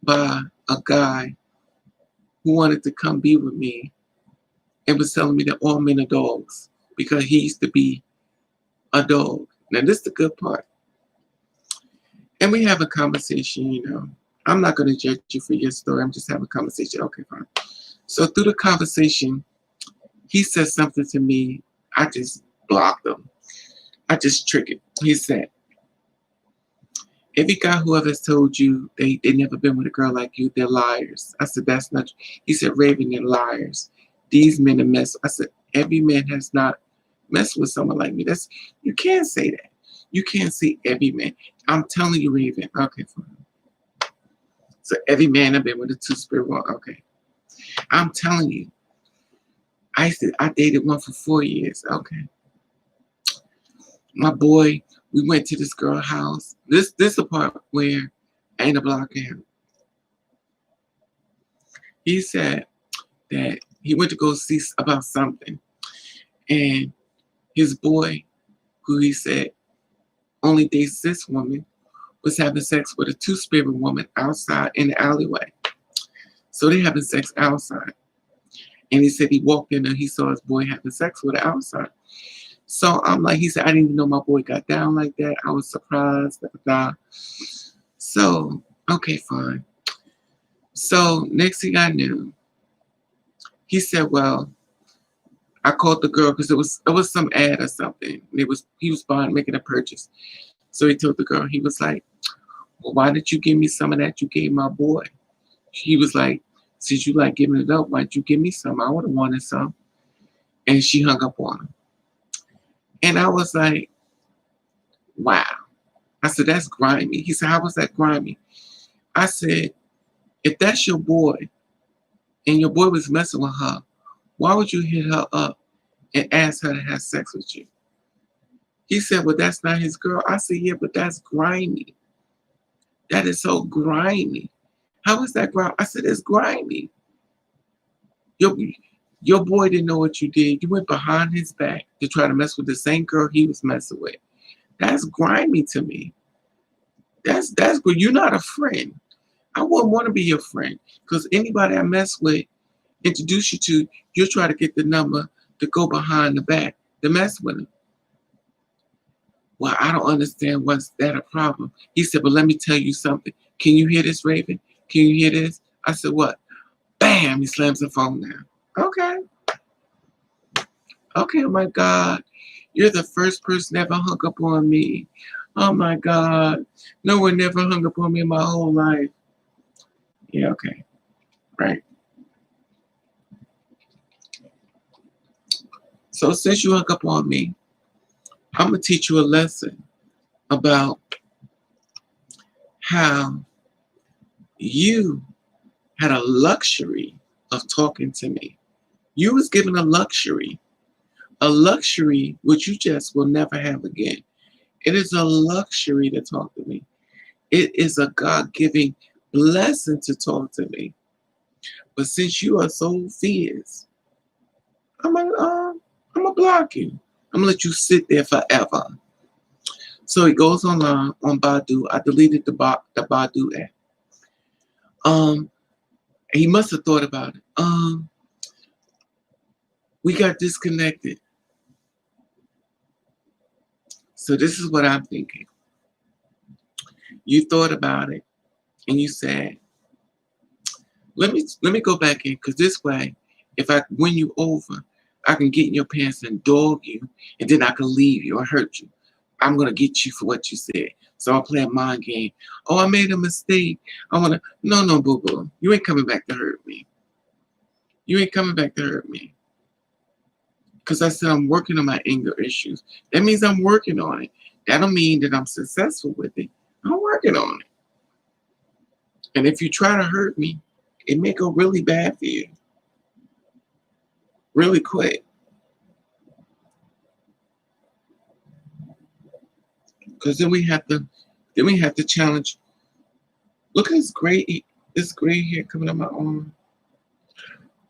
by a guy who wanted to come be with me and was telling me that all men are dogs because he used to be a dog. Now this is the good part. And we have a conversation, you know. I'm not gonna judge you for your story. I'm just having a conversation. Okay, fine. So through the conversation, he said something to me. I just blocked him. I just triggered. He said, every guy who ever told you they never been with a girl like you, they're liars. I said, that's not true. He said, Raven, they're liars. These men are mess. I said, every man has not messed with someone like me. That's you can't say that. You can't say every man. I'm telling you, Raven. Okay, fine. So every man I've been with a two-spirit one. Okay. I'm telling you. I dated one for 4 years. Okay. My boy, we went to this girl house. This the part where I ain't a block him. He said that he went to go see about something. And his boy, who he said only dates this woman, was having sex with a two-spirit woman outside in the alleyway. So they having sex outside. And he said he walked in and he saw his boy having sex with her outside. So I'm like, he said, I didn't even know my boy got down like that. I was surprised. Da, da, da. So, okay, fine. So next thing I knew, he said, well, I called the girl because it was some ad or something. He was buying making a purchase. So he told the girl, he was like, well, why didn't you give me some of that you gave my boy? He was like, since you like giving it up, why don't you give me some? I would have wanted some. And she hung up on him. And I was like, wow. I said, that's grimy. He said, how was that grimy? I said, if that's your boy and your boy was messing with her, why would you hit her up and ask her to have sex with you? He said, well, that's not his girl. I said, yeah, but that's grimy. That is so grimy. How is that grimy? I said, it's grimy. Your boy didn't know what you did. You went behind his back to try to mess with the same girl he was messing with. That's grimy to me. That's good. You're not a friend. I wouldn't want to be your friend because anybody I mess with, introduce you to, you'll try to get the number to go behind the back to mess with him. Well, I don't understand. What's that a problem? He said, but let me tell you something. Can you hear this, Raven? Can you hear this? I said, what? Bam! He slams the phone down. Okay. Okay, oh my God. You're the first person ever hung up on me. Oh my God. No one never hung up on me in my whole life. Yeah, okay. Right. So since you hung up on me, I'm going to teach you a lesson about how you had a luxury of talking to me. You was given a luxury which you just will never have again. It is a luxury to talk to me. It is a God-given blessing to talk to me. But since you are so fierce, I'm gonna block you. I'm gonna let you sit there forever. So he goes online on Badu. I deleted the Badu app. He must have thought about it. We got disconnected. So this is what I'm thinking. You thought about it and you said, let me go back in because this way, if I win you over, I can get in your pants and dog you, and then I can leave you or hurt you. I'm gonna get you for what you said. So I'll play a mind game. Oh, I made a mistake. I wanna no, boo boo. You ain't coming back to hurt me. You ain't coming back to hurt me. Because I said I'm working on my anger issues. That means I'm working on it. That don't mean that I'm successful with it. I'm working on it. And if you try to hurt me, it may go really bad for you. Really quick. Because then we have to challenge. Look at this gray hair coming on my arm.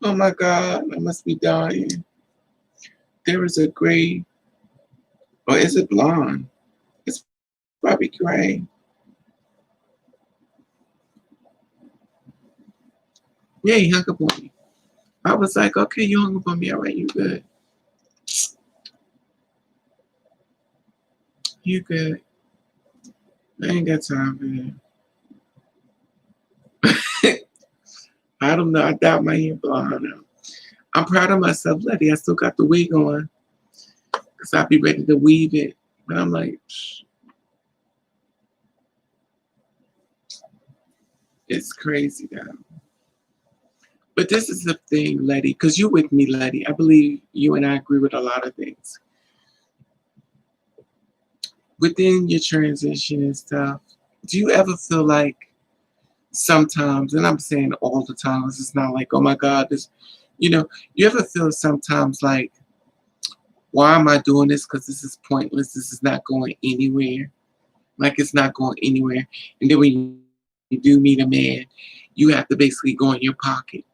Oh my God, I must be dying. There is a gray, or is it blonde? It's probably gray. Yeah, he hung up on me. I was like, okay, you hung up on me. All right, you good. You good. I ain't got time for that. I don't know. I doubt my hair blonde now. I'm proud of myself, Letty. I still got the wig on because I'll be ready to weave it. But I'm like, it's crazy now. But this is the thing, Letty, because you with me, Letty. I believe you and I agree with a lot of things. Within your transition and stuff, do you ever feel like sometimes, and I'm saying all the time, it's not like, oh my God, you know, you ever feel sometimes like, why am I doing this? Because this is pointless. This is not going anywhere. Like it's not going anywhere. And then when you do meet a man, you have to basically go in your pocket.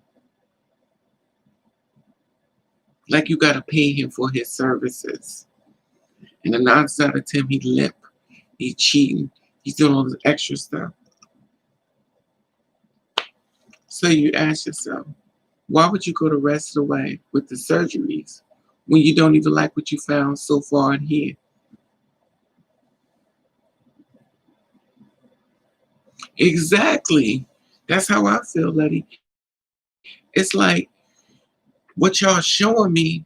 Like you got to pay him for his services. And the 9 times out of 10, he limp, he cheating, he's doing all this extra stuff. So you ask yourself, why would you go the rest of the way with the surgeries when you don't even like what you found so far in here? Exactly. That's how I feel, Letty. It's like what y'all showing me,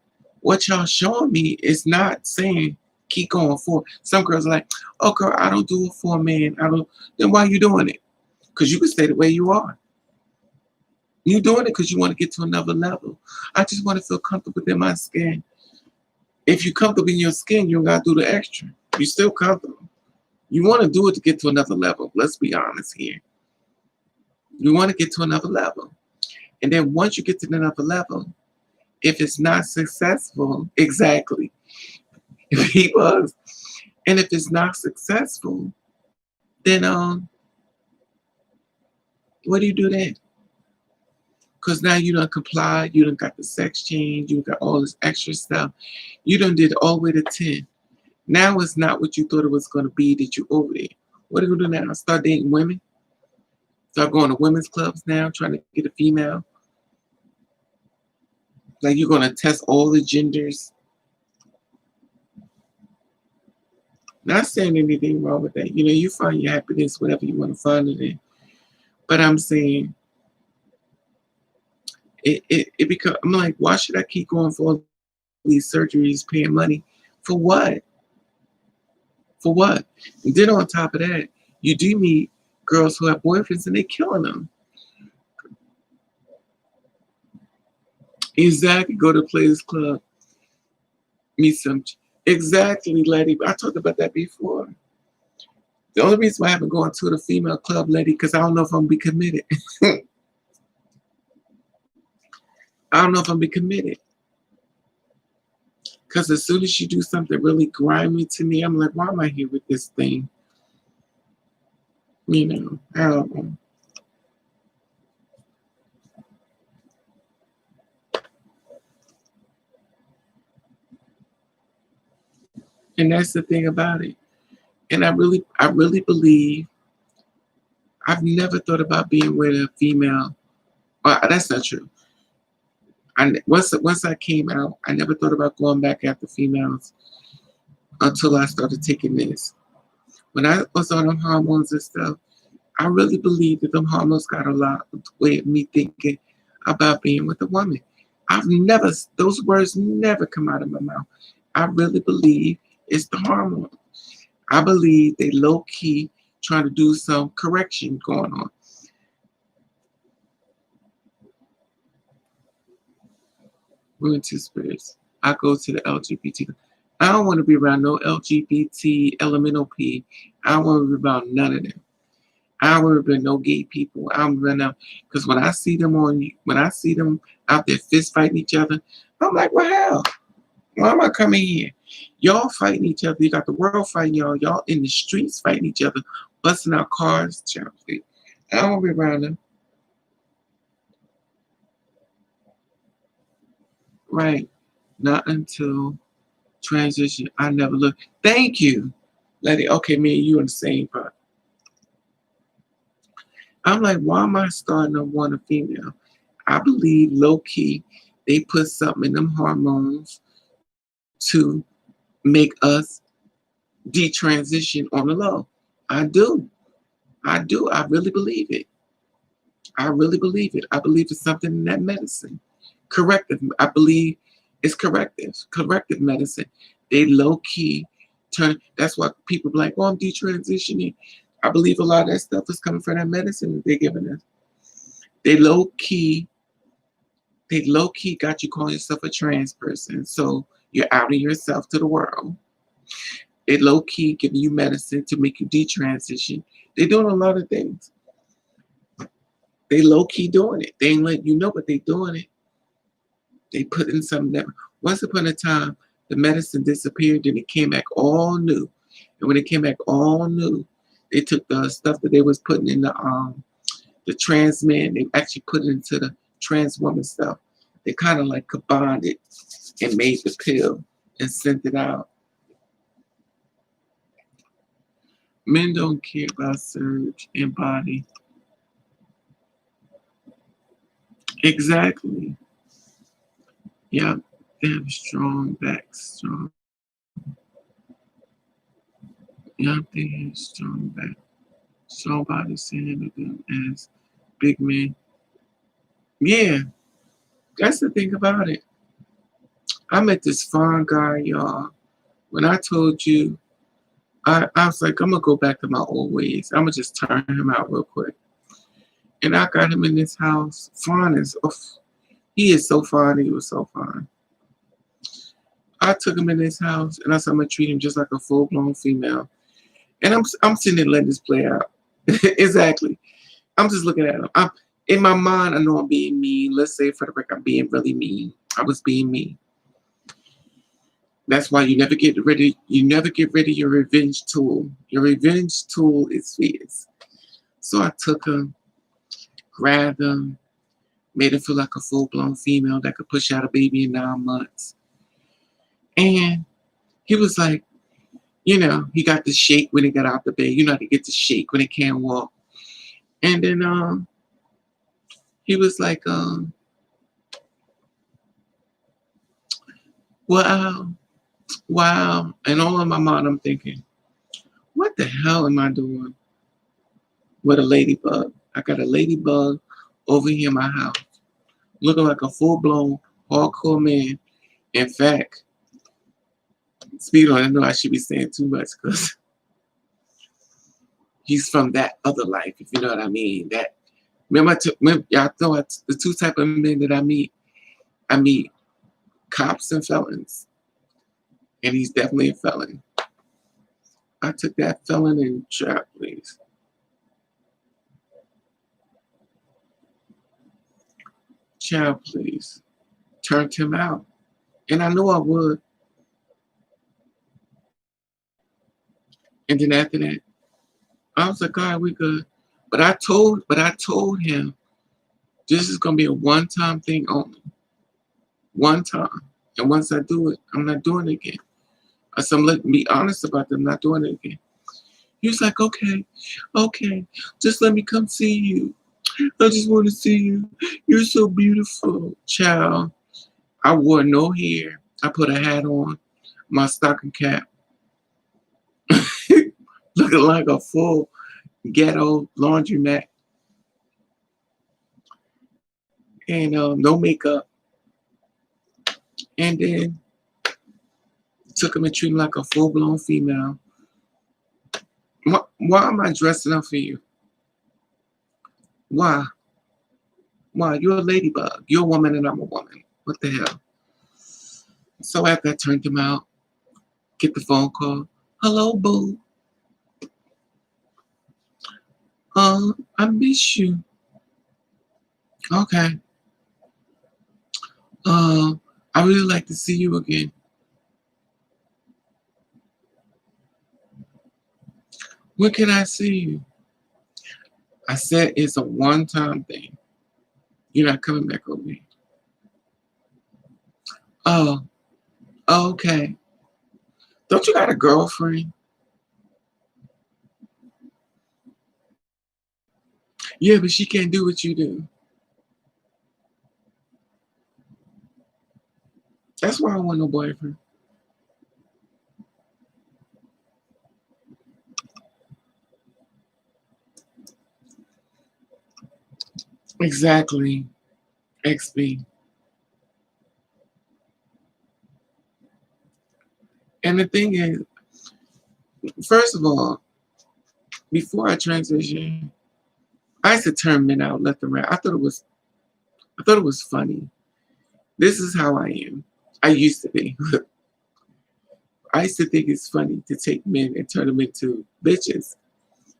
is not saying keep going forward. Some girls are like, oh girl, I don't do it for a man. I don't. Then why are you doing it? Because you can stay the way you are. You're doing it because you want to get to another level. I just want to feel comfortable in my skin. If you're comfortable in your skin, you don't got to do the extra. You're still comfortable. You want to do it to get to another level. Let's be honest here. You want to get to another level. And then once you get to another level, if it's not successful, exactly. If he was, and if it's not successful, then what do you do then? Because now you done complied, you done got the sex change, you got all this extra stuff. You done did all the way to 10. Now it's not what you thought it was going to be that you over there. What are you going to do now? Start dating women? Start going to women's clubs now, trying to get a female? Like you're going to test all the genders? Not saying anything wrong with that. You know, you find your happiness, whatever you want to find it in. But I'm saying, it become, I'm like, why should I keep going for all these surgeries, paying money? For what? For what? And then on top of that, you do meet girls who have boyfriends and they killing them. Exactly. Go to Players Club, meet some. Exactly, lady. I talked about that before. The only reason why I haven't gone to the female club, lady, because I don't know if I'm gonna be committed. I don't know if I'm gonna be committed. Because as soon as you do something really grimy to me, I'm like, why am I here with this thing? You know, I don't know. And that's the thing about it. And I really believe I've never thought about being with a female. That's not true. Once I came out, I never thought about going back after females until I started taking this. When I was on them hormones and stuff, I really believe that them hormones got a lot of way of me thinking about being with a woman. Those words never come out of my mouth. I really believe it's the hormone. I believe they low key trying to do some correction going on. Women two spirits. I go to the LGBT. I don't want to be around no LGBT, elemental P. I don't want to be around none of them. I don't want to be no gay people. I don't want to, because when I see them out there fist fighting each other, I'm like, well, hell, Why am I coming here? Y'all fighting each other. You got the world fighting y'all. Y'all in the streets fighting each other, busting out cars. Child, please. I don't want to be around them. Right. Not until transition. I never look. Thank you. Let it. Okay, me and you in the same part. I'm like, why am I starting to want a female? I believe low key they put something in them hormones to make us detransition on the low. I do. I do. I really believe it. I really believe it. I believe it's something in that medicine. Corrective. I believe it's corrective. Corrective medicine. They low key turn. That's why people be like, oh, I'm detransitioning. I believe a lot of that stuff is coming from that medicine that they're giving us. They low key They low key got you calling yourself a trans person. So you're outing yourself to the world. They low key giving you medicine to make you detransition. They're doing a lot of things. They low key doing it. They ain't letting you know, but they doing it. They put in something that once upon a time the medicine disappeared, then it came back all new. And when it came back all new, they took the stuff that they was putting in the trans man, they actually put it into the trans woman stuff. They kind of like combined it and made the pill and sent it out. Men don't care about surge and body. Exactly. Yep. They have strong backs. Yep, they have strong back. Strong body saying of them as big men. Yeah, that's the thing about it. I met this fine guy, y'all. When I told you, I was like, I'm gonna go back to my old ways. I'm gonna just turn him out real quick. And I got him in this house. Fine as he is so fine. He was so fine. I took him in this house, and I said I'm gonna treat him just like a full blown female. And I'm sitting there letting this play out. Exactly. I'm just looking at him. I'm in my mind. I know I'm being mean. Let's say for the record, I'm being really mean. I was being mean. That's why you never get rid of your revenge tool. Your revenge tool is fierce. So I took him, grabbed him, made him feel like a full blown female that could push out a baby in 9 months. And he was like, he got to shake when he got out the bed. You know how to get to shake when he can't walk. And then he was like, wow, wow. And all in my mind, I'm thinking, what the hell am I doing with a ladybug? I got a ladybug over here in my house, looking like a full-blown hardcore man. In fact, speed on, I know I should be saying too much because he's from that other life, if you know what I mean. That remember, y'all know the two type of men that I meet. I meet cops and felons, and he's definitely a felon. I took that felon and trap, please. Child, please. Turned him out. And I knew I would. And then after that, I was like, all right, we good. But I told him this is gonna be a one-time thing only. One time. And once I do it, I'm not doing it again. I said, let me be honest about them not doing it again. He was like, okay, just let me come see you. I just want to see you. You're so beautiful. Child, I wore no hair. I put a hat on, my stocking cap, looking like a full ghetto laundromat, and no makeup. And then took him and treated him like a full blown female. Why am I dressing up for you? Why? Why? You're a ladybug. You're a woman and I'm a woman. What the hell? So after I turned him out, get the phone call. Hello, boo. I miss you. Okay. I really like to see you again. When can I see you? I said it's a one-time thing. You're not coming back over here. Oh, okay. Don't you got a girlfriend? Yeah, but she can't do what you do. That's why I want no boyfriend. Exactly. XB. And the thing is, first of all, before I transitioned, I used to turn men out left and right. I thought it was funny. This is how I am. I used to be. I used to think it's funny to take men and turn them into bitches.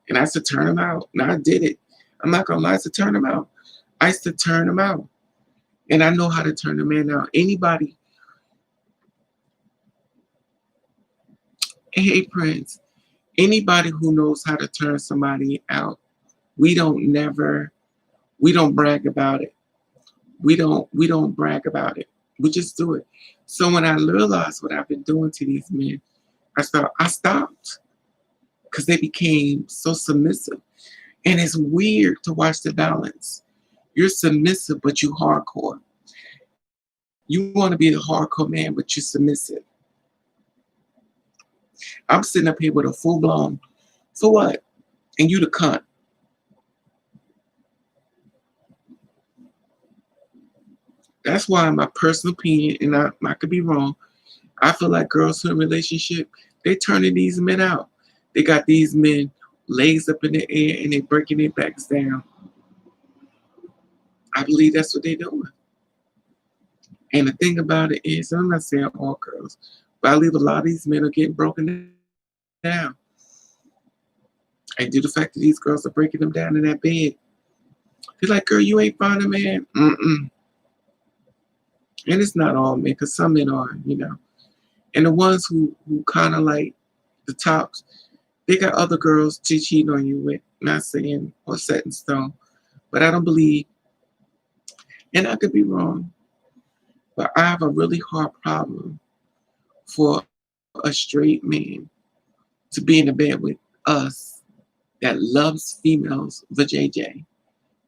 And I used to turn them out. And I did it. I'm not gonna lie, I used to turn them out. I used to turn them out. And I know how to turn a man out. Anybody, hey Prince, anybody who knows how to turn somebody out, we don't never, we don't brag about it. We don't brag about it. We just do it. So when I realized what I've been doing to these men, I stopped because they became so submissive. And it's weird to watch the balance. You're submissive, but you hardcore. You want to be a hardcore man, but you're submissive. I'm sitting up here with a full blown, for what? And you the cunt. That's why, in my personal opinion, and I could be wrong, I feel like girls who in a relationship, they turning these men out. They got these men legs up in the air and they breaking their backs down. I believe that's what they're doing. And the thing about it is, I'm not saying all girls, but I believe a lot of these men are getting broken down. And due to the fact that these girls are breaking them down in that bed, they're like, girl, you ain't finding a man. Mm-mm. And it's not all men, because some men are. And the ones who kind of like the tops, they got other girls to cheat on you with. Not saying or set in stone, but I don't believe, and I could be wrong, but I have a really hard problem for a straight man to be in the bed with us that loves females for JJ,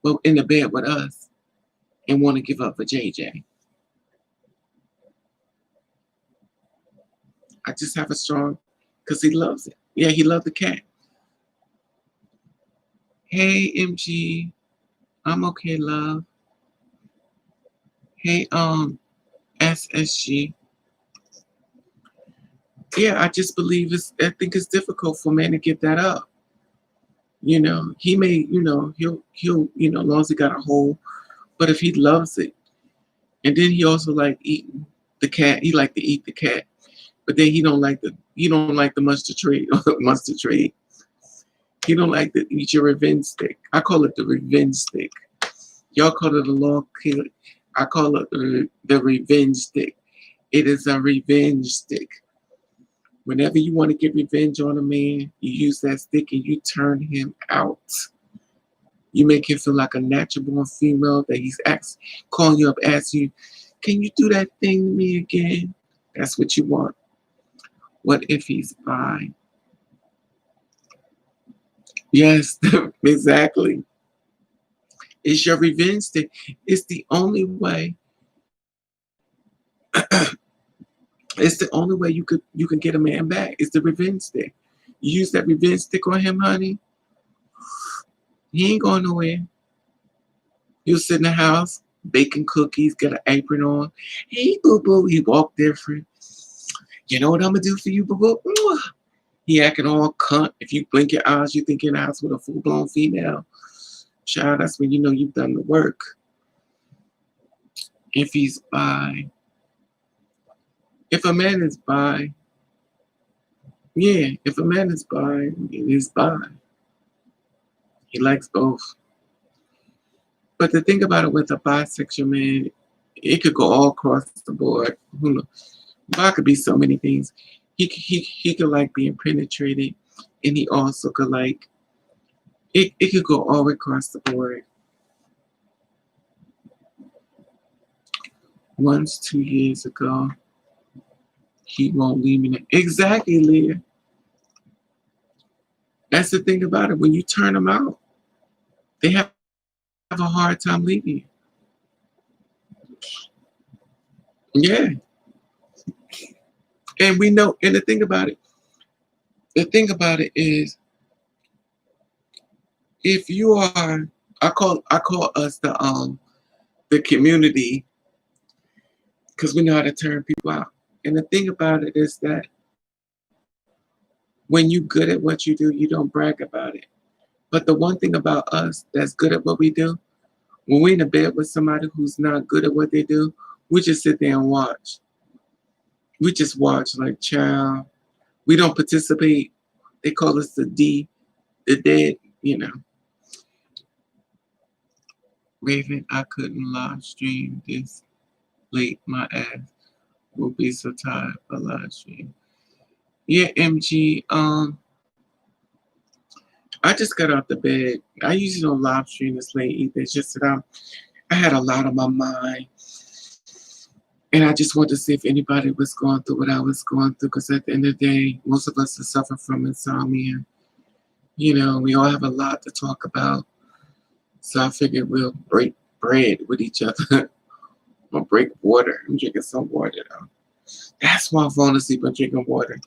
but in the bed with us and want to give up for JJ. I just have a strong, because he loves it. Yeah, he loved the cat. Hey, MG. I'm okay, love. Hey, SSG. Yeah, I just believe I think it's difficult for men to get that up. He may, as long as he got a hole, but if he loves it, and then he also like eating the cat, he like to eat the cat, but then he don't like the mustard tree or the mustard tree. He don't like to eat your revenge stick. I call it the revenge stick. Y'all call it a long kill. I call it the revenge stick. It is a revenge stick. Whenever you want to get revenge on a man, you use that stick and you turn him out. You make him feel like a natural born female that he's calling you up, asking you, can you do that thing to me again? That's what you want. What if he's bi? Yes, exactly. It's your revenge stick. It's the only way. It's the only way you can get a man back. It's the revenge stick. You use that revenge stick on him, honey. He ain't going nowhere. He'll sit in the house, baking cookies, get an apron on. Hey, boo boo. He walk different. You know what I'm gonna do for you, boo boo? He acting all cunt. If you blink your eyes, you think you're in the house with a full blown female. Child, that's when you know you've done the work. If he's bi. If a man is bi, yeah, if a man is bi, he's bi. He likes both. But the thing about it with a bisexual man, it could go all across the board. Who knows? Bi could be so many things. He could like being penetrated. And he also could like it could go all across the board. Once 2 years ago, he won't leave me. Exactly, Leah. That's the thing about it. When you turn them out, they have a hard time leaving you. Yeah. And we know, and the thing about it is, if you are, I call us the community, because we know how to turn people out. And the thing about it is that when you're good at what you do, you don't brag about it. But the one thing about us that's good at what we do, when we're in a bed with somebody who's not good at what they do, we just sit there and watch. We just watch like, child. We don't participate. They call us the dead, you know. Raven, I couldn't live stream this late. My ass will be so tired for live stream. Yeah, MG. I just got out the bed. I usually don't live stream this late either. It's just that I had a lot on my mind, and I just wanted to see if anybody was going through what I was going through. Because at the end of the day, most of us are suffering from insomnia. You know, we all have a lot to talk about. So I figured we'll break bread with each other. Or break water. I'm drinking some water though. That's why I'm falling asleep. I'm drinking water.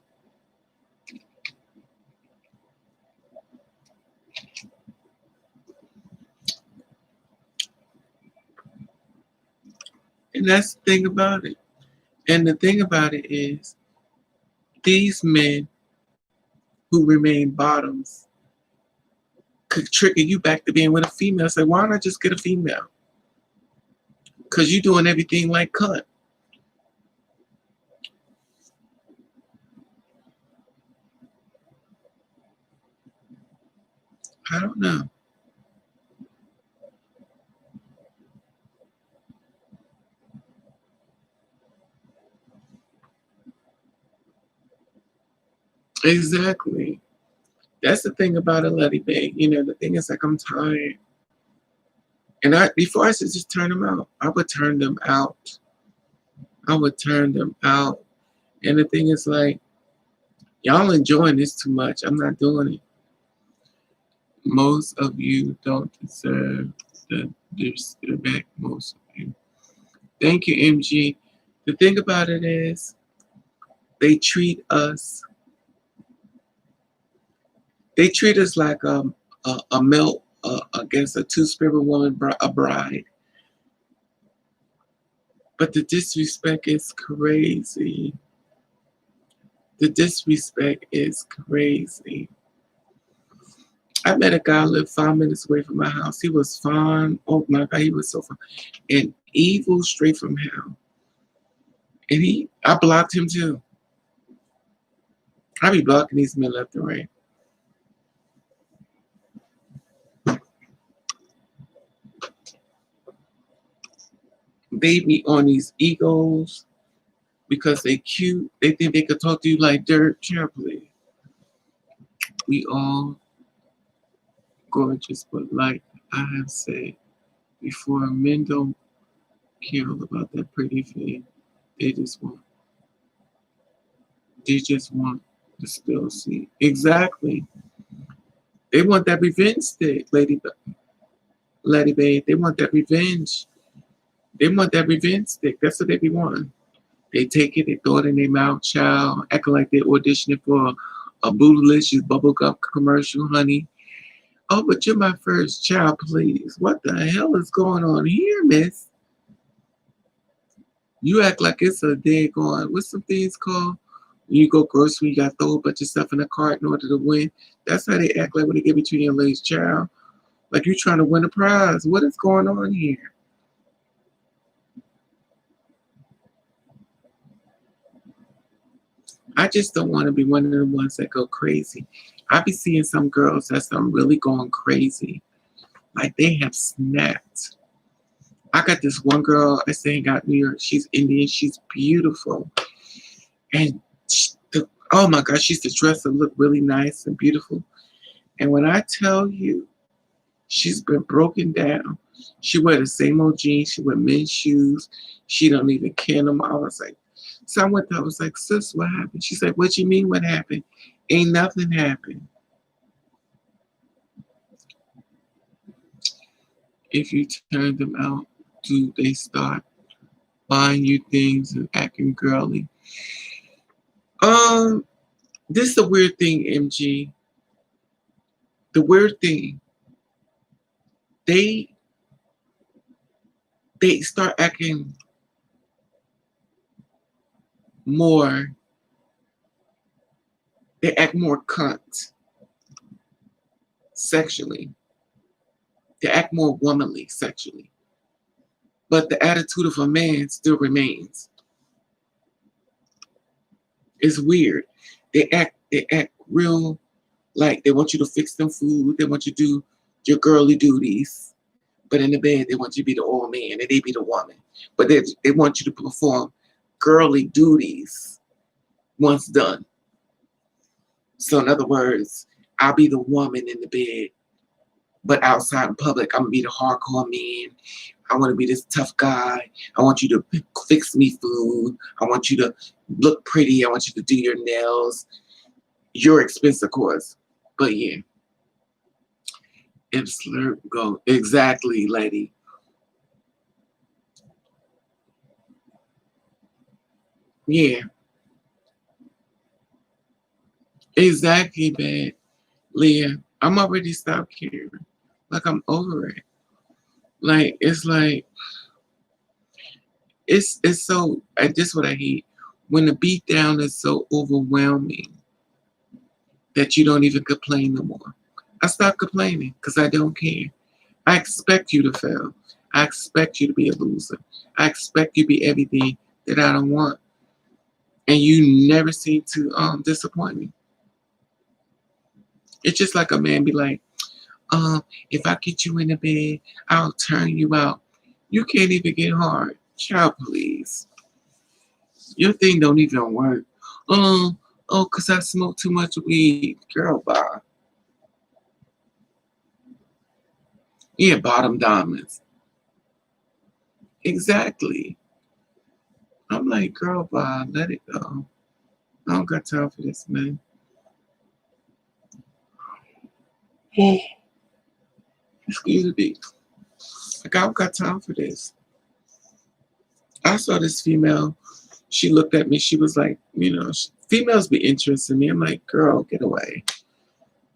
And that's the thing about it. And the thing about it is, these men who remain bottoms could trigger you back to being with a female. Say, why not just get a female? Because you're doing everything like cunt. I don't know. Exactly. That's the thing about a Letty Bay. You know, the thing is like I'm tired. And before I said just turn them out, I would turn them out. I would turn them out. And the thing is like, y'all enjoying this too much. I'm not doing it. Most of you don't deserve the respect. Most of you. Thank you, MG. The thing about it is, they treat us. They treat us like a melt against a two-spirit woman, a bride. But the disrespect is crazy. The disrespect is crazy. I met a guy who lived 5 minutes away from my house. He was fine. Oh my God, he was so fine. And evil straight from hell. And I blocked him too. I be blocking these men left and right. They be on these egos because they cute. They think they could talk to you like dirt. Please. We all gorgeous, but like I have said before, men don't care about that pretty thing. They just want they just want the spill see. Exactly. They want that revenge stick, Lady Babe. They want that revenge. They want that revenge stick. That's what they be wanting. They take it, they throw it in their mouth, child, acting like they're auditioning for a bootylicious bubblegum commercial, honey. Oh, but you're my first child, please. What the hell is going on here, miss? You act like it's a daggone, what's some things called? When you go grocery, you got to throw a bunch of stuff in a cart in order to win. That's how they act like when they give it to your lady's child. Like you're trying to win a prize. What is going on here? I just don't want to be one of the ones that go crazy. I be seeing some girls that's really going crazy. Like they have snapped. I got this one girl I say got New York. She's Indian. She's beautiful. And Oh my gosh, she used to dress and look really nice and beautiful. And when I tell you, she's been broken down. She wear the same old jeans. She wear men's shoes. She don't even care no more. I was like, so I went there. I was like, sis, what happened? She's like, what you mean what happened? Ain't nothing happened. If you turn them out, do they start buying you things and acting girly? Um, this is the weird thing, MG. The weird thing, they they start acting more. They act more cunt sexually. They act more womanly sexually. But the attitude of a man still remains. It's weird. They act real like they want you to fix them food, they want you to do your girly duties. But in the bed they want you to be the old man and they be the woman. But they want you to perform girly duties once done. So in other words, I'll be the woman in the bed, but outside in public, I'm gonna be the hardcore man. I want to be this tough guy. I want you to fix me food. I want you to look pretty. I want you to do your nails. Your expense, of course. But yeah, if slurp go exactly, lady. Yeah, exactly, bad. Leah, I'm already stopped caring. Like I'm over it. Like it's so. This is what I hate when the beat down is so overwhelming that you don't even complain no more. I stop complaining because I don't care. I expect you to fail. I expect you to be a loser. I expect you to be everything that I don't want. And you never seem to disappoint me. It's just like a man be like, if I get you in the bed, I'll turn you out. You can't even get hard. Child, please. Your thing don't even work. Um, oh, cause I smoke too much weed. Girl, bye. Yeah, bottom diamonds. Exactly. I'm like, girl, bye. Let it go. I don't got time for this, man. Excuse me. Like, I don't got time for this. I saw this female. She looked at me. She was like, females be interested in me. I'm like, girl, get away.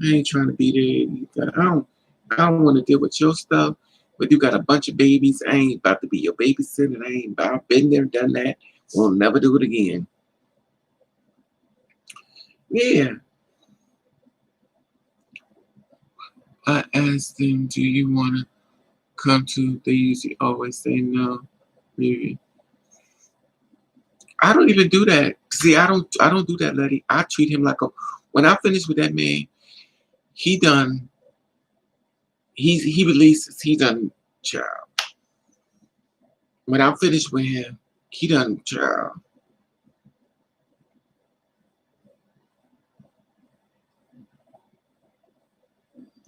I ain't trying to be there. I don't want to deal with your stuff. But you got a bunch of babies. I ain't about to be your babysitter. I've been there, done that. We'll never do it again. Yeah. I asked them, do you want to come to? They usually always say no. Maybe. I don't even do that. See, I don't do that, lady. I treat him like a. When I finish with that man, he done. He releases. He done. Child. When I'm finished with him, he done. Child.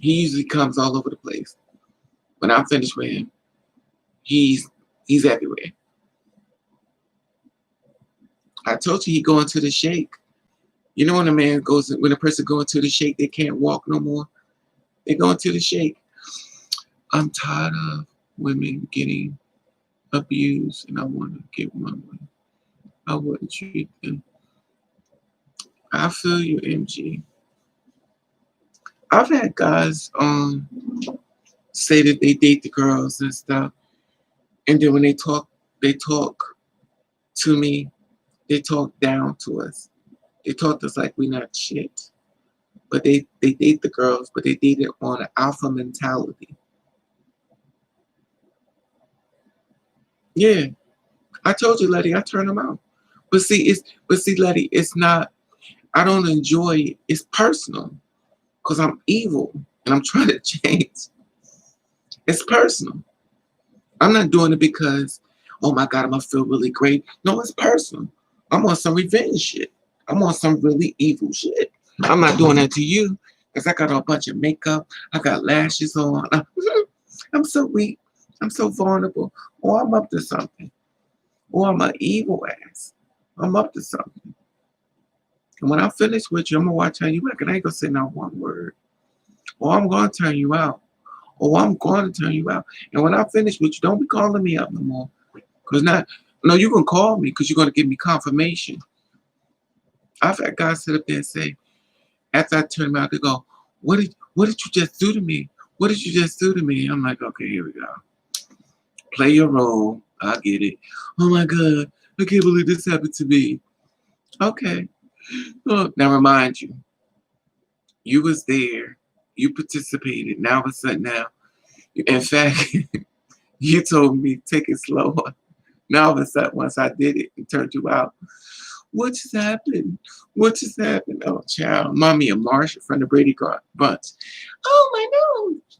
He usually comes all over the place. When I'm finished with him, he's everywhere. I told you he going to the shake. You know when a person going to the shake, they can't walk no more. They going to the shake. I'm tired of women getting abused, and I want to get my way. I wouldn't treat them. I feel you, MG. I've had guys say that they date the girls and stuff, and then when they talk to me. They talk down to us. They talk to us like we not shit. But they date the girls, but they date it on an alpha mentality. Yeah, I told you, Letty, I turn them out. But see, Letty, it's not. I don't enjoy it. It's personal because I'm evil and I'm trying to change. It's personal. I'm not doing it because, oh my God, I'm gonna feel really great. No, it's personal. I'm on some revenge shit. I'm on some really evil shit. I'm not doing that to you because I got a bunch of makeup. I got lashes on. I'm so weak. I'm so vulnerable. Or I'm up to something. Or I'm an evil ass. I'm up to something. And when I finish with you, I'm gonna watch how you act. And I ain't gonna say not one word. Or I'm gonna turn you out. Or I'm going to turn you out. And when I finish with you, don't be calling me up no more. Cause not, no, you can call me because you're gonna give me confirmation. I've had guys sit up there and say, after I turn them out, they go, what did you just do to me? What did you just do to me? I'm like, okay, here we go. Play your role. I get it. Oh my God, I can't believe this happened to me. Okay. Oh, now remind you, you was there. You participated. Now all of a sudden now, in fact, you told me take it slower. Now all of a sudden, once I did it and turned you out, what just happened? What just happened? Oh, child, mommy and Marsha from the Brady Bunch. Oh my nose.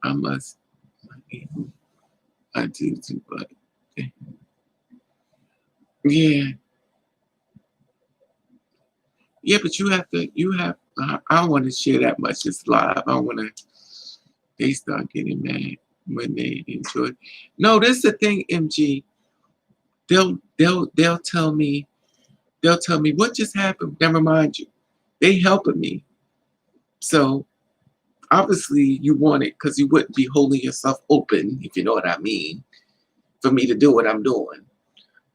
I must. I do too, but yeah, yeah. But you have to. You have. I don't want to share that much. It's live. I don't want to. They start getting mad when they enjoy. No, this is the thing, MG. They'll tell me. They'll tell me what just happened. Never mind you. They helping me. So obviously you want it because you wouldn't be holding yourself open, if you know what I mean, for me to do what I'm doing.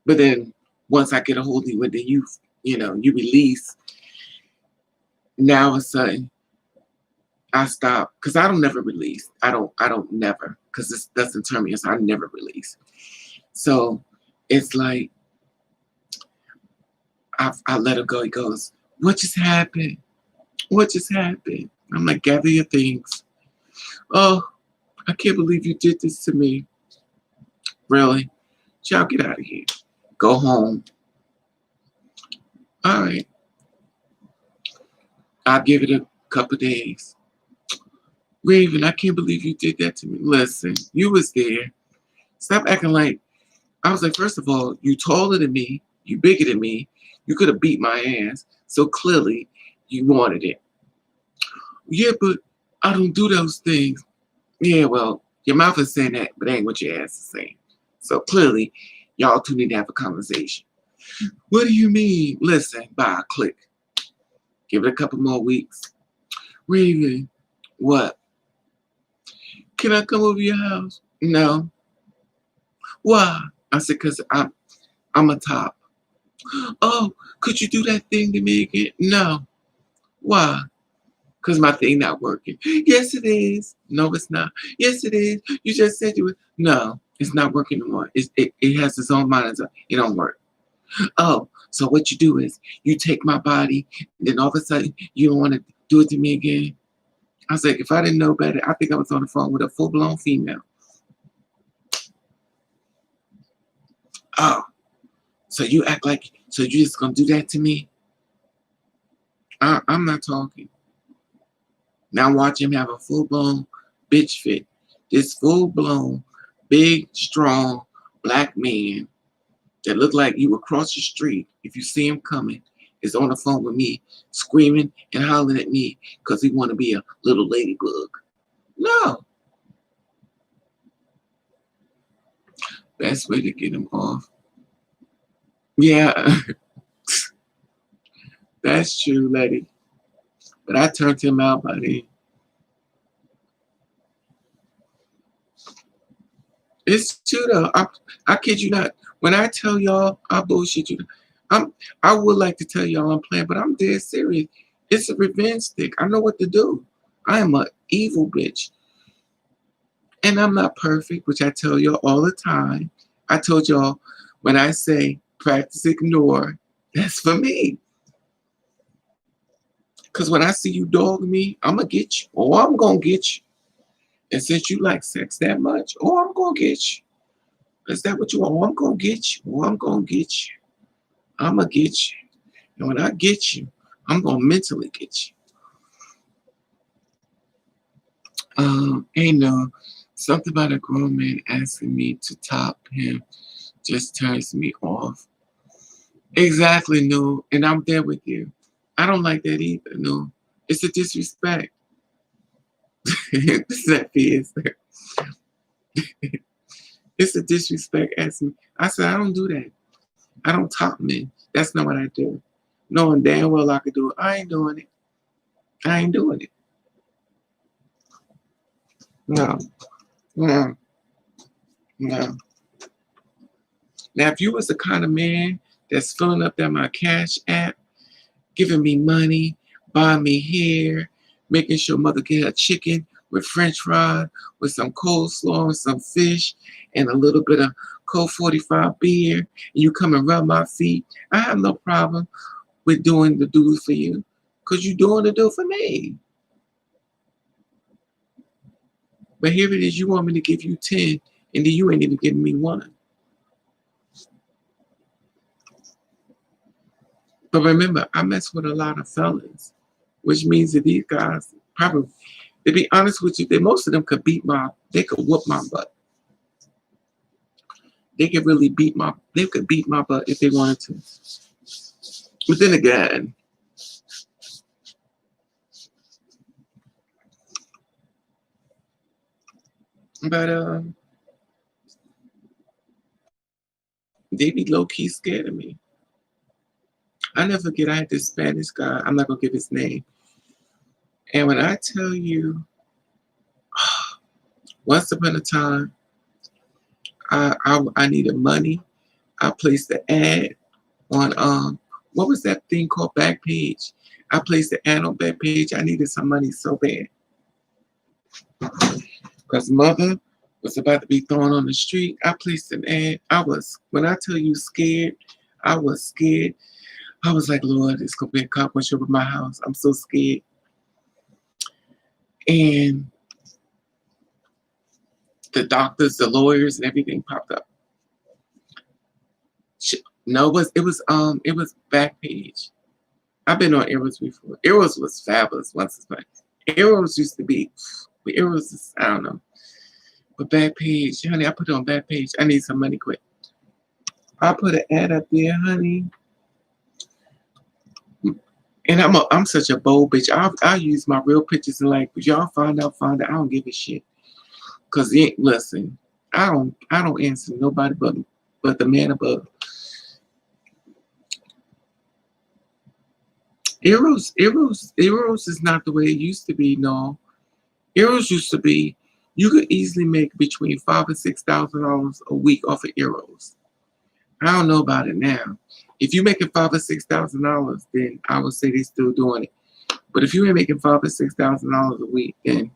But then once I get a hold of you, and then you release. Now all of a sudden I stop because I don't never release. I don't never because this doesn't turn me on. So I never release. So it's like I let him go. He goes, "What just happened? What just happened?" I'm like, "Gather your things." Oh, I can't believe you did this to me. Really? Y'all get out of here. Go home. All right. I'll give it a couple days. Raven, I can't believe you did that to me. Listen, you was there. Stop acting like I was like, first of all, you taller than me, you bigger than me, you could have beat my ass. So clearly you wanted it. Yeah, but I don't do those things. Yeah, well, your mouth is saying that, but ain't what your ass is saying. So clearly, y'all two need to have a conversation. What do you mean? Listen, bye, click. Give it a couple more weeks. Raven, what? Can I come over your house? No. Why? I said, because I'm a top. Oh, could you do that thing to me again? No. Why? Because my thing not working. Yes, it is. No, it's not. Yes, it is. You just said you would. No, it's not working anymore. It has its own mind. It don't work. Oh, so what you do is you take my body, and then all of a sudden you don't want to do it to me again. I was like, if I didn't know better, I think I was on the phone with a full-blown female. Oh, so you act like, so you just gonna do that to me? I'm not talking. Now watch him have a full-blown bitch fit. This full-blown, big, strong, black man that look like you would cross the street if you see him coming is on the phone with me, screaming and hollering at me because he want to be a little ladybug. No. Best way to get him off. Yeah, that's true, lady. But I turned him out by then. It's true though. I kid you not. When I tell y'all I bullshit you, I would like to tell y'all I'm playing, but I'm dead serious. It's a revenge stick. I know what to do. I am a evil bitch. And I'm not perfect, which I tell y'all all the time. I told y'all when I say practice ignore, that's for me. Because when I see you dog me, I'm going to get you. Or I'm going to get you. And since you like sex that much, I'm going to get you. Is that what you want? I'm going to get you. I'm going to get you. I'm going to get you. And when I get you, I'm going to mentally get you. Ain't no something about a grown man asking me to top him just turns me off. Exactly, no. And I'm there with you. I don't like that either, no. It's a disrespect. It's that is. It's a disrespect as me. I said, I don't do that. I don't talk men. That's not what I do. Knowing damn well I could do it. I ain't doing it. I ain't doing it. No, no, no. Now, if you was the kind of man that's filling up that my cash app, giving me money, buying me hair, making sure mother get her chicken with French fries, with some coleslaw and some fish, and a little bit of Coke 45 beer, and you come and rub my feet, I have no problem with doing the do for you, because you're doing the do for me. But here it is, you want me to give you 10, and then you ain't even giving me one. But remember, I mess with a lot of fellas, which means that these guys probably, to be honest with you, they, most of them could they could whoop my butt. They could really they could beat my butt if they wanted to. But then again, but they be low key scared of me. I never forget I had this Spanish guy. I'm not gonna give his name. And when I tell you, once upon a time, I needed money. I placed the ad on what was that thing called Backpage? I placed the ad on Backpage. I needed some money so bad because mother was about to be thrown on the street. I placed an ad. I was, when I tell you scared, I was scared. I was like, Lord, it's gonna be a cockroach over my house. I'm so scared. And the doctors, the lawyers, and everything popped up. No, it was Backpage. I've been on Eros before. Eros was fabulous once upon. Eros used to be, but Eros is, I don't know. But Backpage, honey, I put it on Backpage. I need some money quick. I put an ad up there, honey. And I'm such a bold bitch. I use my real pictures and like, if y'all find out, find out. I don't give a shit. Cause listen, I don't answer nobody but the man above. Eros is not the way it used to be. No, Eros used to be. You could easily make between $5,000 and $6,000 a week off of Eros. I don't know about it now. If you're making $5,000 or $6,000, then I would say they're still doing it. But if you ain't making $5,000 or $6,000 a week, then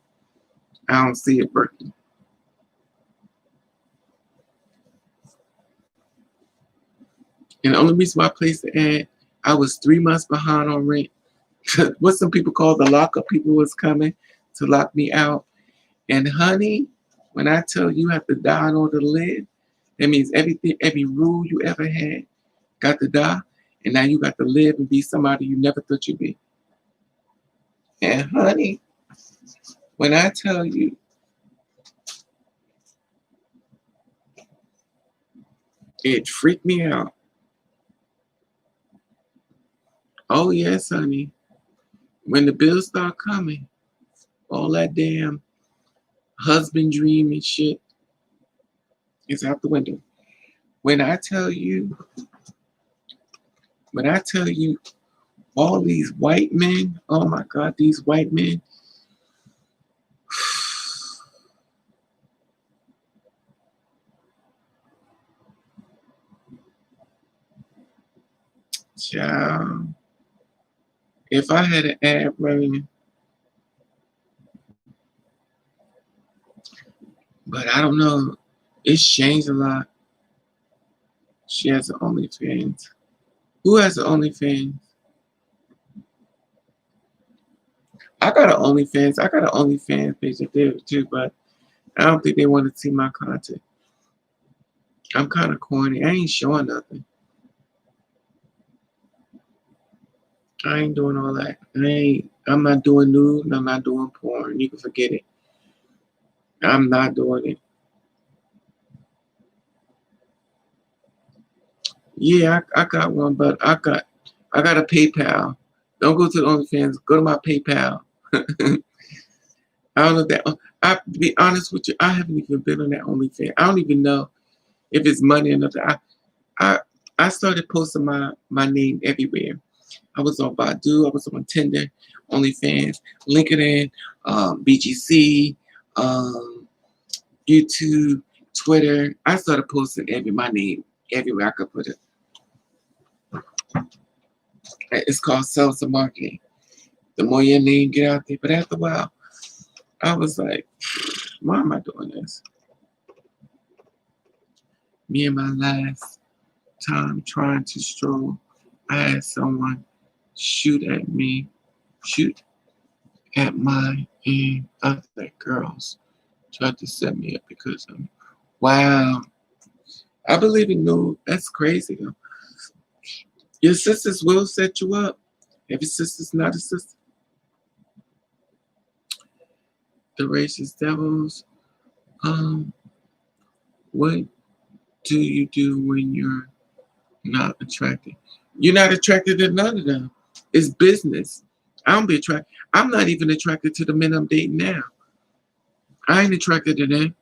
I don't see it working. And the only reason why I placed the ad, I was 3 months behind on rent. What some people call the lockup people was coming to lock me out. And honey, when I tell you have to die in order to live, that means everything, every rule you ever had got to die. And now you got to live and be somebody you never thought you'd be. And honey, when I tell you, it freaked me out. Oh yes, honey. When the bills start coming, all that damn husband dream and shit is out the window. When I tell you, when I tell you all these white men, oh my God, these white men, child, if I had an ad running, but I don't know, it's changed a lot. She has an OnlyFans. Who has an OnlyFans? I got an OnlyFans. I got an OnlyFans page up there too, but I don't think they want to see my content. I'm kind of corny. I ain't showing nothing. I ain't doing all that. I'm not doing nude and I'm not doing porn. You can forget it. I'm not doing it. Yeah, I got one, but I got a PayPal. Don't go to the OnlyFans. Go to my PayPal. I don't know that. I to be honest with you, I haven't even been on that OnlyFans. I don't even know if it's money or nothing. I I started posting my name everywhere. I was on Badu. I was on Tinder, OnlyFans, LinkedIn, BGC, um, YouTube, Twitter. I started posting my name everywhere I could put it. It's called sales and marketing. The more your name get out there, but after a while, I was like, why am I doing this? Me and my last time trying to stroll, I had someone shoot at me, shoot at my and other girls tried to set me up because of me. Wow. I believe in no, that's crazy though. Your sisters will set you up. If your sister's not a sister, the racist devils, um, what do you do when you're not attracted? You're not attracted to none of them. It's business. I don't be attracted. I'm not even attracted to the men I'm dating now. I ain't attracted to them.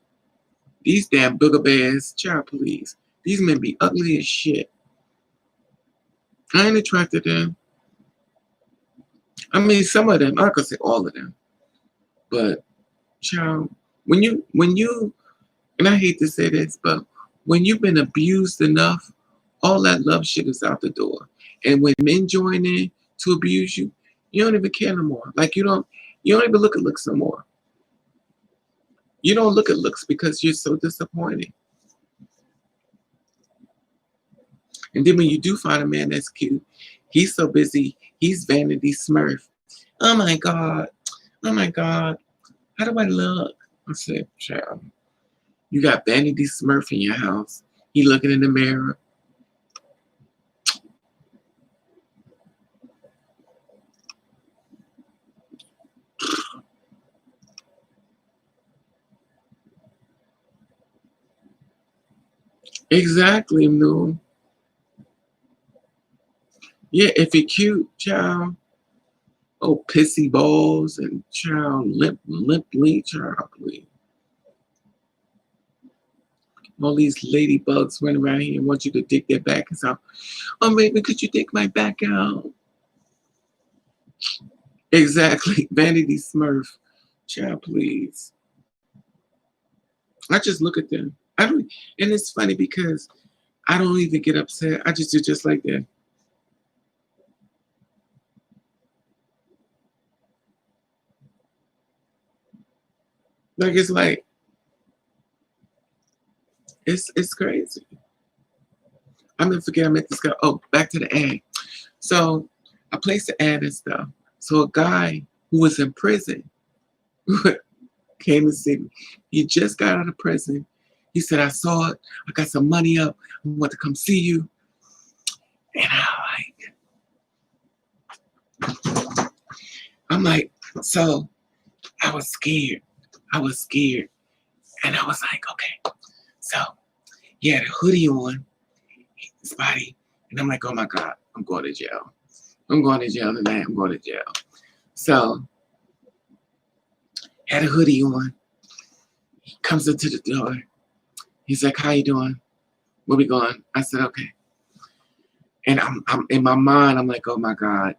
These damn booger bears, child please. These men be ugly as shit. I ain't attracted to them. I mean, some of them, I could say all of them. But, child, when you, and I hate to say this, but when you've been abused enough, all that love shit is out the door. And when men join in to abuse you, you don't even care no more. Like you don't even look at looks no more. You don't look at looks because you're so disappointed. And then when you do find a man that's cute, he's so busy, he's vanity smurf. Oh my God. Oh my God. How do I look? I said, child, you got vanity smurf in your house. He looking in the mirror. Exactly, no. Yeah, if he cute, child. Oh, pissy balls and child, limply, child, please. All these ladybugs running around here and want you to dig their back out. Oh, maybe could you dig my back out? Exactly. Vanity Smurf. Child, please. I just look at them. I don't, and it's funny because I don't even get upset. I just do just like that. Like it's like it's crazy. I'm gonna forget I met this guy. Oh, back to the ad. So I placed the ad and stuff. So a guy who was in prison came to see me. He just got out of prison. He said, I saw it. I got some money up. I want to come see you. And I'm like, so I was scared. I was scared. And I was like, okay. So he had a hoodie on his body. And I'm like, oh my God, I'm going to jail. I'm going to jail tonight. I'm going to jail. So had a hoodie on. He comes into the door. He's like, how you doing? Where we going? I said, okay. And I'm in my mind, I'm like, oh my God,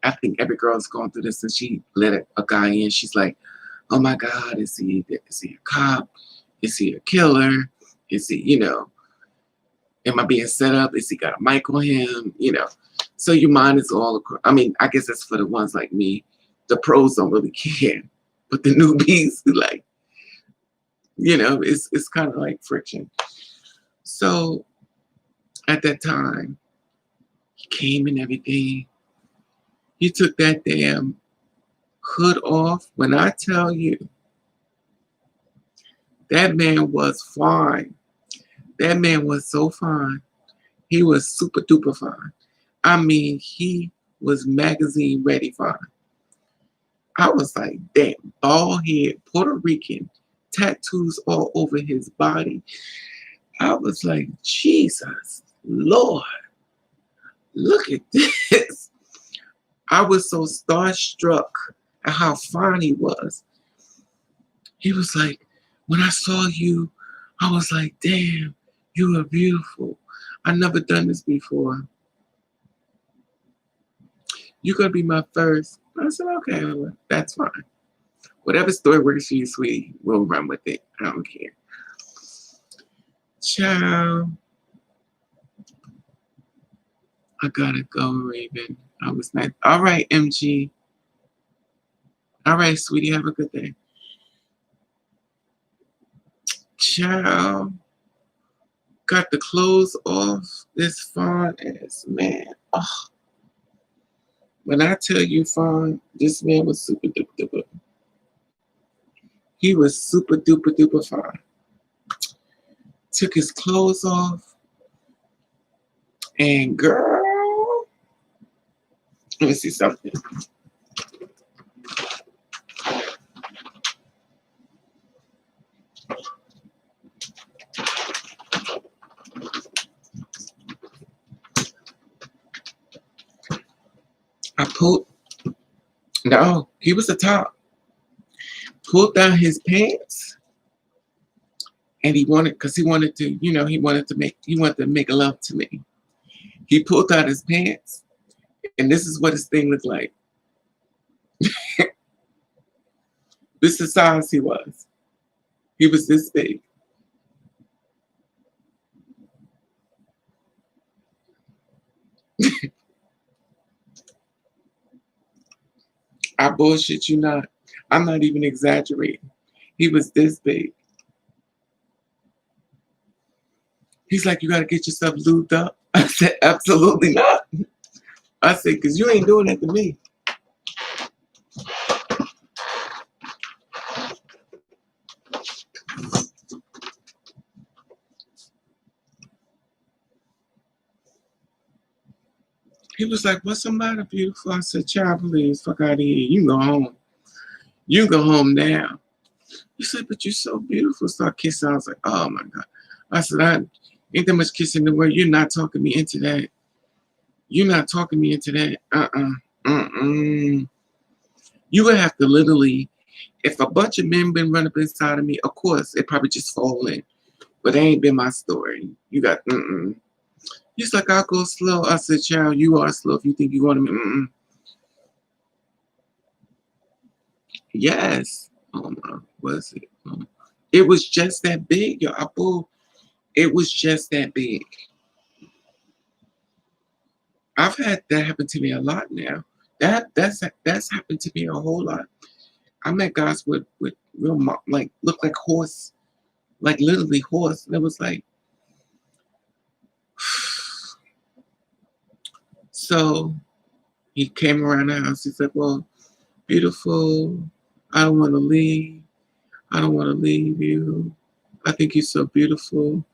I think every girl's going through this, and she let a guy in. She's like, oh my God, is he a cop? Is he a killer? Is he, am I being set up? Is he got a mic on him? So your mind is all across. I mean, I guess that's for the ones like me. The pros don't really care, but the newbies, like, it's kind of like friction. So at that time, he came and everything. He took that damn hood off. When I tell you, that man was fine. That man was so fine. He was super duper fine. I mean, he was magazine ready fine. I was like, damn, bald head, Puerto Rican, tattoos all over his body. I was like, Jesus. Lord, look at this. I was so starstruck at how fine he was. He was like, when I saw you, I was like, damn, you are beautiful. I've never done this before. You're going to be my first. I said, okay, well, that's fine. Whatever story works for you, sweetie, we'll run with it. I don't care. Ciao. I gotta go, Raven. I was nice. All right, MG. All right, sweetie, have a good day. Ciao. Got the clothes off. This Fawn ass man. Oh, when I tell you, Fawn, this man was super duper duper. He was super duper duper fine. Took his clothes off. And girl, let me see something. I pulled, no, he was the top. Pulled down his pants, and he wanted, because he wanted to, he wanted to make love to me. He pulled out his pants, and this is what his thing looked like. This is the size he was. He was this big. I bullshit you not. I'm not even exaggerating. He was this big. He's like, you got to get yourself lubed up. I said, absolutely not. I said, because you ain't doing that to me. He was like, what's the matter, beautiful? I said, child, please, fuck out of here. You can go home. You can go home now. He said, but you're so beautiful. Start kissing. I was like, oh, my God. I said, ain't that much kissing in the world. You're not talking me into that. You're not talking me into that. You would have to literally, if a bunch of men been running up inside of me, of course, it probably just fall in. But that ain't been my story. You got, He's like, I'll go slow. I said, child, you are slow if you think you're going to, Yes. Oh, my, was it? It was just that big, yo. It was just that big. I've had that happen to me a lot now. That's happened to me a whole lot. I met guys with real like look like horse, like literally horse. And it was like, so he came around the house. He said, well, beautiful, I don't want to leave. I don't want to leave you. I think you're so beautiful.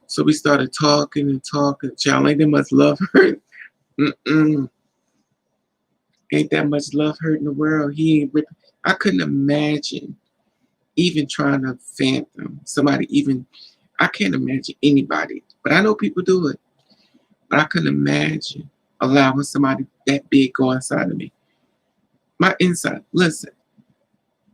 So we started talking and talking. Child, ain't that much love hurt. Ain't that much love hurt in the world. He ain't ripping. I couldn't imagine even trying to phantom somebody even. I can't imagine anybody. But I know people do it. But I couldn't imagine allowing somebody that big go inside of me. My inside. Listen,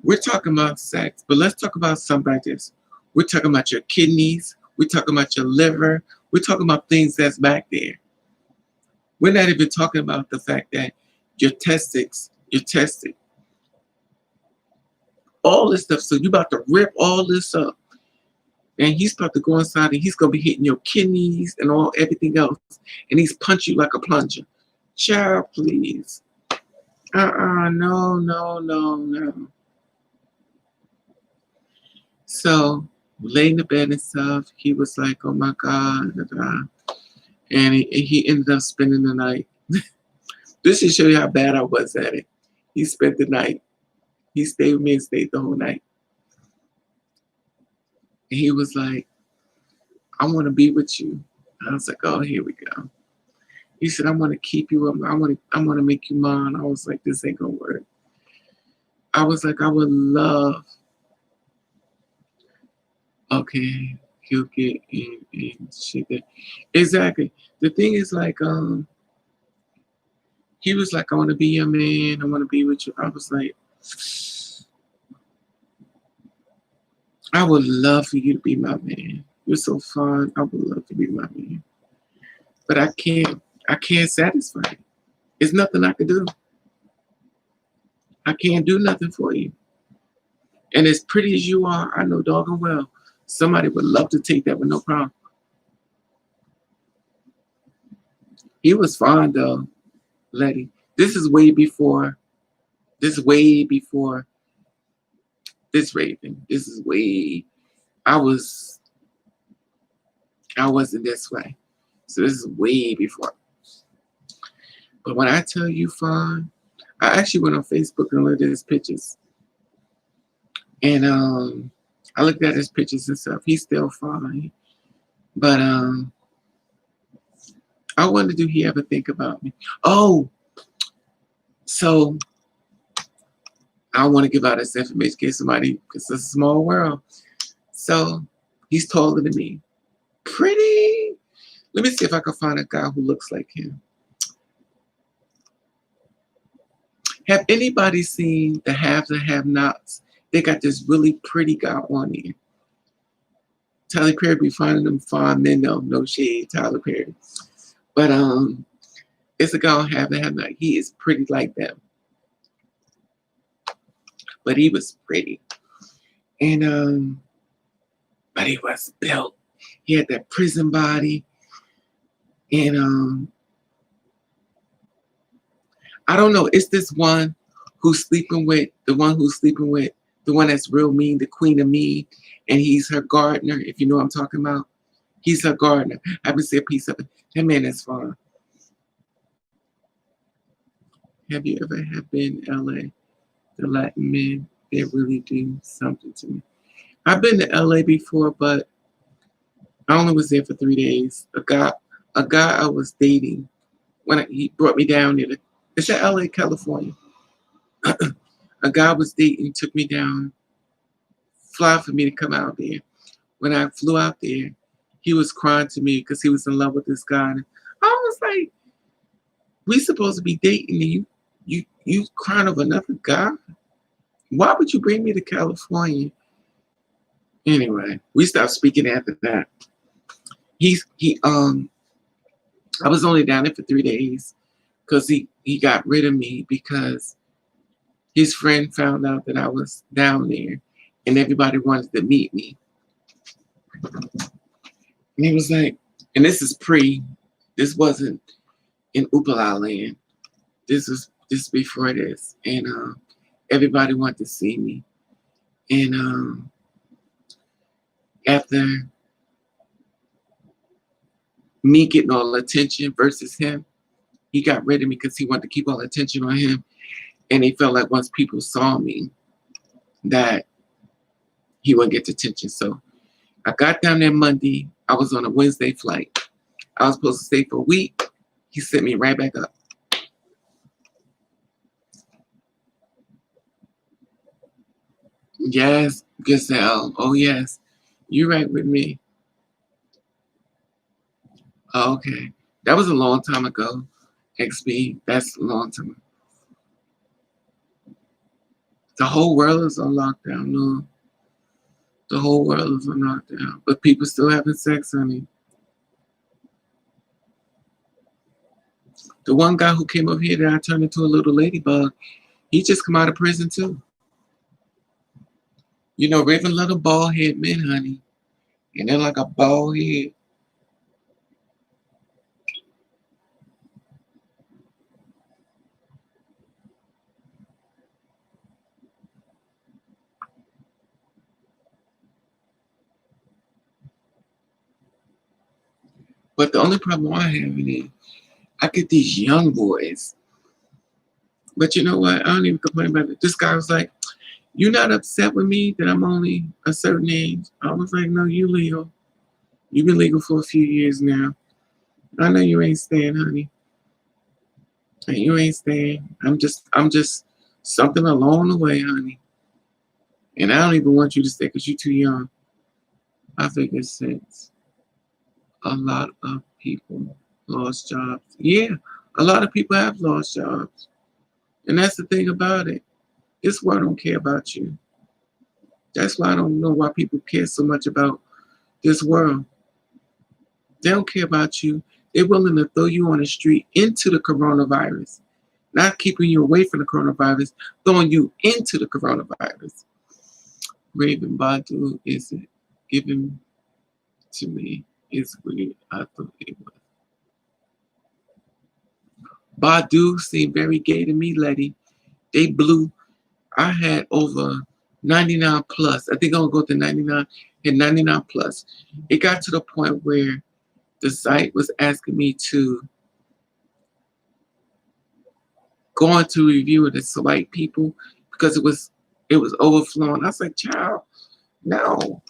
we're talking about sex, but let's talk about something like this. We're talking about your kidneys. We're talking about your liver. We're talking about things that's back there. We're not even talking about the fact that your testes, you're tested. All this stuff. So you about to rip all this up. And he's about to go inside and he's going to be hitting your kidneys and everything else. And he's punch you like a plunger. Child, please. No. So, lay in the bed and stuff. He was like, oh my God. And he ended up spending the night. This should show you how bad I was at it. He spent the night. He stayed with me and stayed the whole night. And he was like, I want to be with you. I was like, oh, here we go. He said, I want to keep you up. I want to make you mine. I was like, this ain't gonna work. I was like, I would love. Okay. he'll get and shit that exactly. The thing is like he was like, I want to be your man, I want to be with you. I was like, I would love for you to be my man. You're so fun. I would love to be my man. But I can't satisfy you. There's nothing I can do. I can't do nothing for you. And as pretty as you are, I know doggone well somebody would love to take that with no problem. He was fine though, Letty. This is way before. This is way before this Raven. This is way. I was. I wasn't this way. So this is way before. But when I tell you fine, I actually went on Facebook and looked at his pictures. And I looked at his pictures and stuff. He's still fine. But I wonder, do he ever think about me? Oh, so I don't want to give out this information in case somebody, because it's a small world. So he's taller than me. Pretty. Let me see if I can find a guy who looks like him. Have anybody seen the haves and have-nots? They got this really pretty guy on here. Tyler Perry be finding them fine men though. No shade, Tyler Perry. But it's a guy on have and have not. He is pretty like them. But he was pretty. And but he was built. He had that prison body. And I don't know. It's this one who's sleeping with the one that's real mean, the queen of mean, and he's her gardener. If you know what I'm talking about, he's her gardener. I haven't seen a piece of it. That man is fine. Have you ever have been in LA? The Latin men, they really do something to me. I've been to LA before, but I only was there for 3 days. A guy I was dating he brought me down there. It's in LA, California. A guy I was dating took me down, fly for me to come out there. When I flew out there, he was crying to me because he was in love with this guy. And I was like, we supposed to be dating and you crying over another guy? Why would you bring me to California? Anyway, we stopped speaking after that. I was only down there for 3 days because he got rid of me because his friend found out that I was down there and everybody wanted to meet me. And he was like, and this wasn't in Upala land. This was before this. And everybody wanted to see me. And after me getting all the attention versus him, he got rid of me because he wanted to keep all the attention on him. And he felt like once people saw me, that he wouldn't get the attention. So I got down there Monday. I was on a Wednesday flight. I was supposed to stay for a week. He sent me right back up. Yes, Gazelle. Oh, yes. You're right with me. Oh, okay. That was a long time ago. XB, that's a long time. The whole world is on lockdown. No. The whole world is on lockdown. But people still having sex, honey. The one guy who came up here that I turned into a little ladybug, he just come out of prison too. You know, Raven little bald head men, honey. And they're like a bald head. But the only problem I have is I get these young boys. But you know what? I don't even complain about it. This guy was like, "You not upset with me that I'm only a certain age?" I was like, "No, you legal. You've been legal for a few years now. I know you ain't staying, honey. And you ain't staying. I'm just something along the way, honey. And I don't even want you to stay because you're too young." I figure since a lot of people lost jobs. Yeah, a lot of people have lost jobs. And that's the thing about it. This world don't care about you. That's why I don't know why people care so much about this world. They don't care about you. They're willing to throw you on the street into the coronavirus. Not keeping you away from the coronavirus, throwing you into the coronavirus. Raven Badu isn't given to me. It's weird. I thought it was. Badu seemed very gay to me, Letty. They blew. I had over 99 plus. I think I'm going to go to 99 and 99 plus. It got to the point where the site was asking me to go on to review it and select people because it was overflowing. I was like, child, no.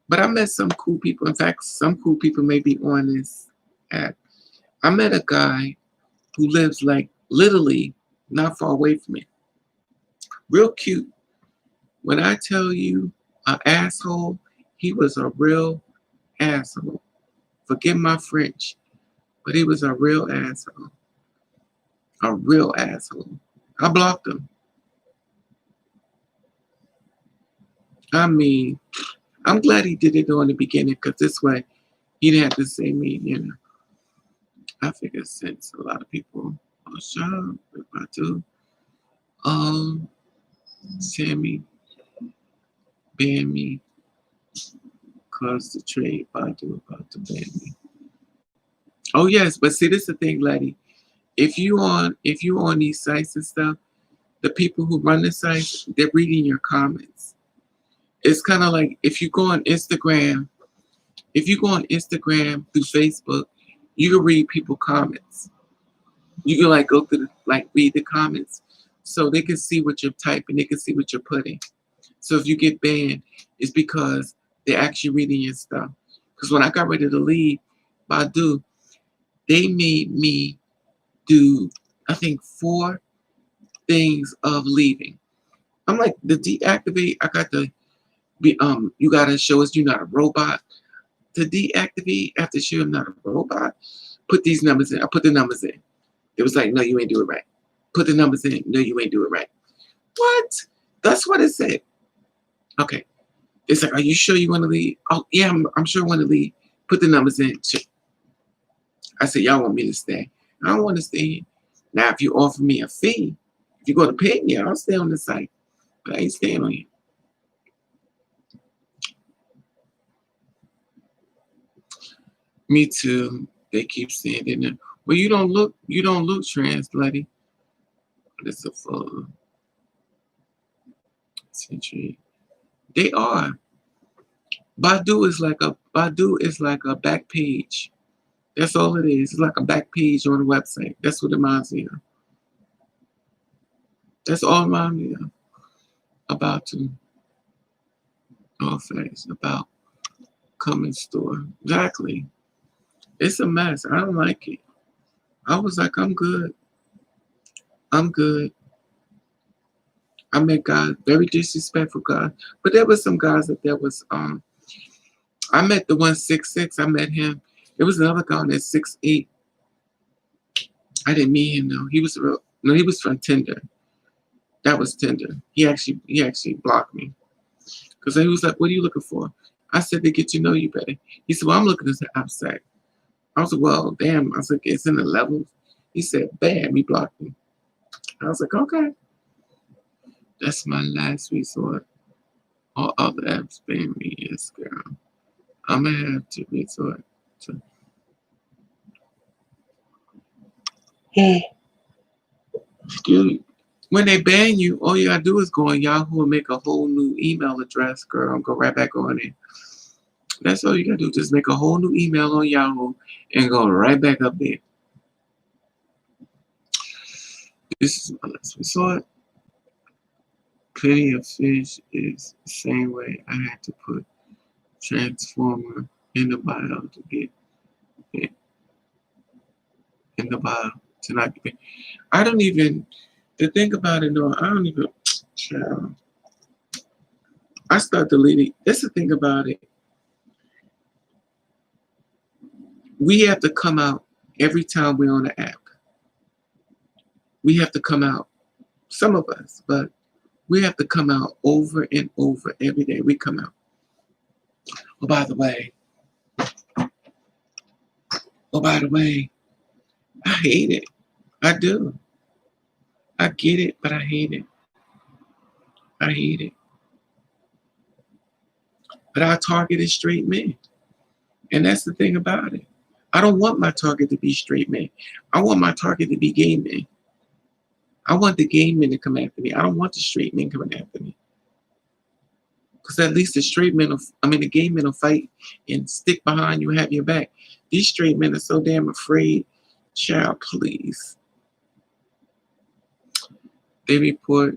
But I met some cool people. In fact, some cool people may be on this app. I met a guy who lives like literally not far away from me. Real cute. When I tell you an asshole, he was a real asshole. Forgive my French, but he was a real asshole. A real asshole. I blocked him. I mean, I'm glad he did it in the beginning because this way he didn't have to say me. I figure since a lot of people are sure if I do, Sammy ban me cause the trade Badu about to ban me. Oh yes, but see this is the thing, Letty. If you on these sites and stuff, the people who run the sites, they're reading your comments. It's kind of like if you go on Instagram through Facebook, you can read people comments. You can like go through read the comments. So they can see what you're typing, they can see what you're putting. So if you get banned, it's because they're actually reading your stuff. Because when I got ready to leave Badu, they made me do I think 4 things of leaving. I'm like the deactivate. I got the be you gotta show us you're not a robot. To deactivate after show I'm not a robot. Put these numbers in. I put the numbers in. It was like, no, you ain't do it right. Put the numbers in. No, you ain't do it right. What? That's what it said. Okay. It's like, are you sure you want to leave? Oh yeah, I'm sure I want to leave. Put the numbers in. I said, y'all want me to stay? I don't want to stay. Now, if you offer me a fee, if you're going to pay me, I'll stay on the site. But I ain't staying on here. Me too. They keep saying it. Well, you don't look trans, bloody. It's a full century. They are. Badu is like a back page. That's all it is. It's like a back page on the website. That's what it reminds me of. That's all it reminds me of. About to. All facts about coming store. Exactly. It's a mess. I don't like it. I was like, I'm good. I'm good. I met guys, very disrespectful guys. But there was some guys that was I met the 166. I met him. There was another guy on that 6'8". I didn't meet him though. He was real no, he was from Tinder. That was Tinder. He actually blocked me. Because he was like, what are you looking for? I said to get to know you better. He said, well, I'm looking at the outside. I was like, well, damn. I was like, it's in the levels. He said, bam, he blocked me. I was like, okay. That's my last resort. All other apps ban me, yes, girl. I'm gonna have to resort to. Excuse me. When they ban you, all you gotta do is go on Yahoo and make a whole new email address, girl, and go right back on it. That's all you gotta do. Just make a whole new email on Yahoo and go right back up there. This is my last resort. Plenty of fish is the same way I had to put Transformer in the bio to get it in the bio to not get. I don't even. The thing about it, though, I don't even. Child. I start deleting. That's the thing about it. We have to come out every time we're on the app. We have to come out, some of us, but we have to come out over and over every day. We come out. Oh, by the way, oh, by the way, I hate it. I do. I get it, but I hate it. I hate it. But our target is straight men. And that's the thing about it. I don't want my target to be straight men. I want my target to be gay men. I want the gay men to come after me. I don't want the straight men coming after me. Because at least the straight men, the gay men will fight and stick behind you, have your back. These straight men are so damn afraid. Child, please. They report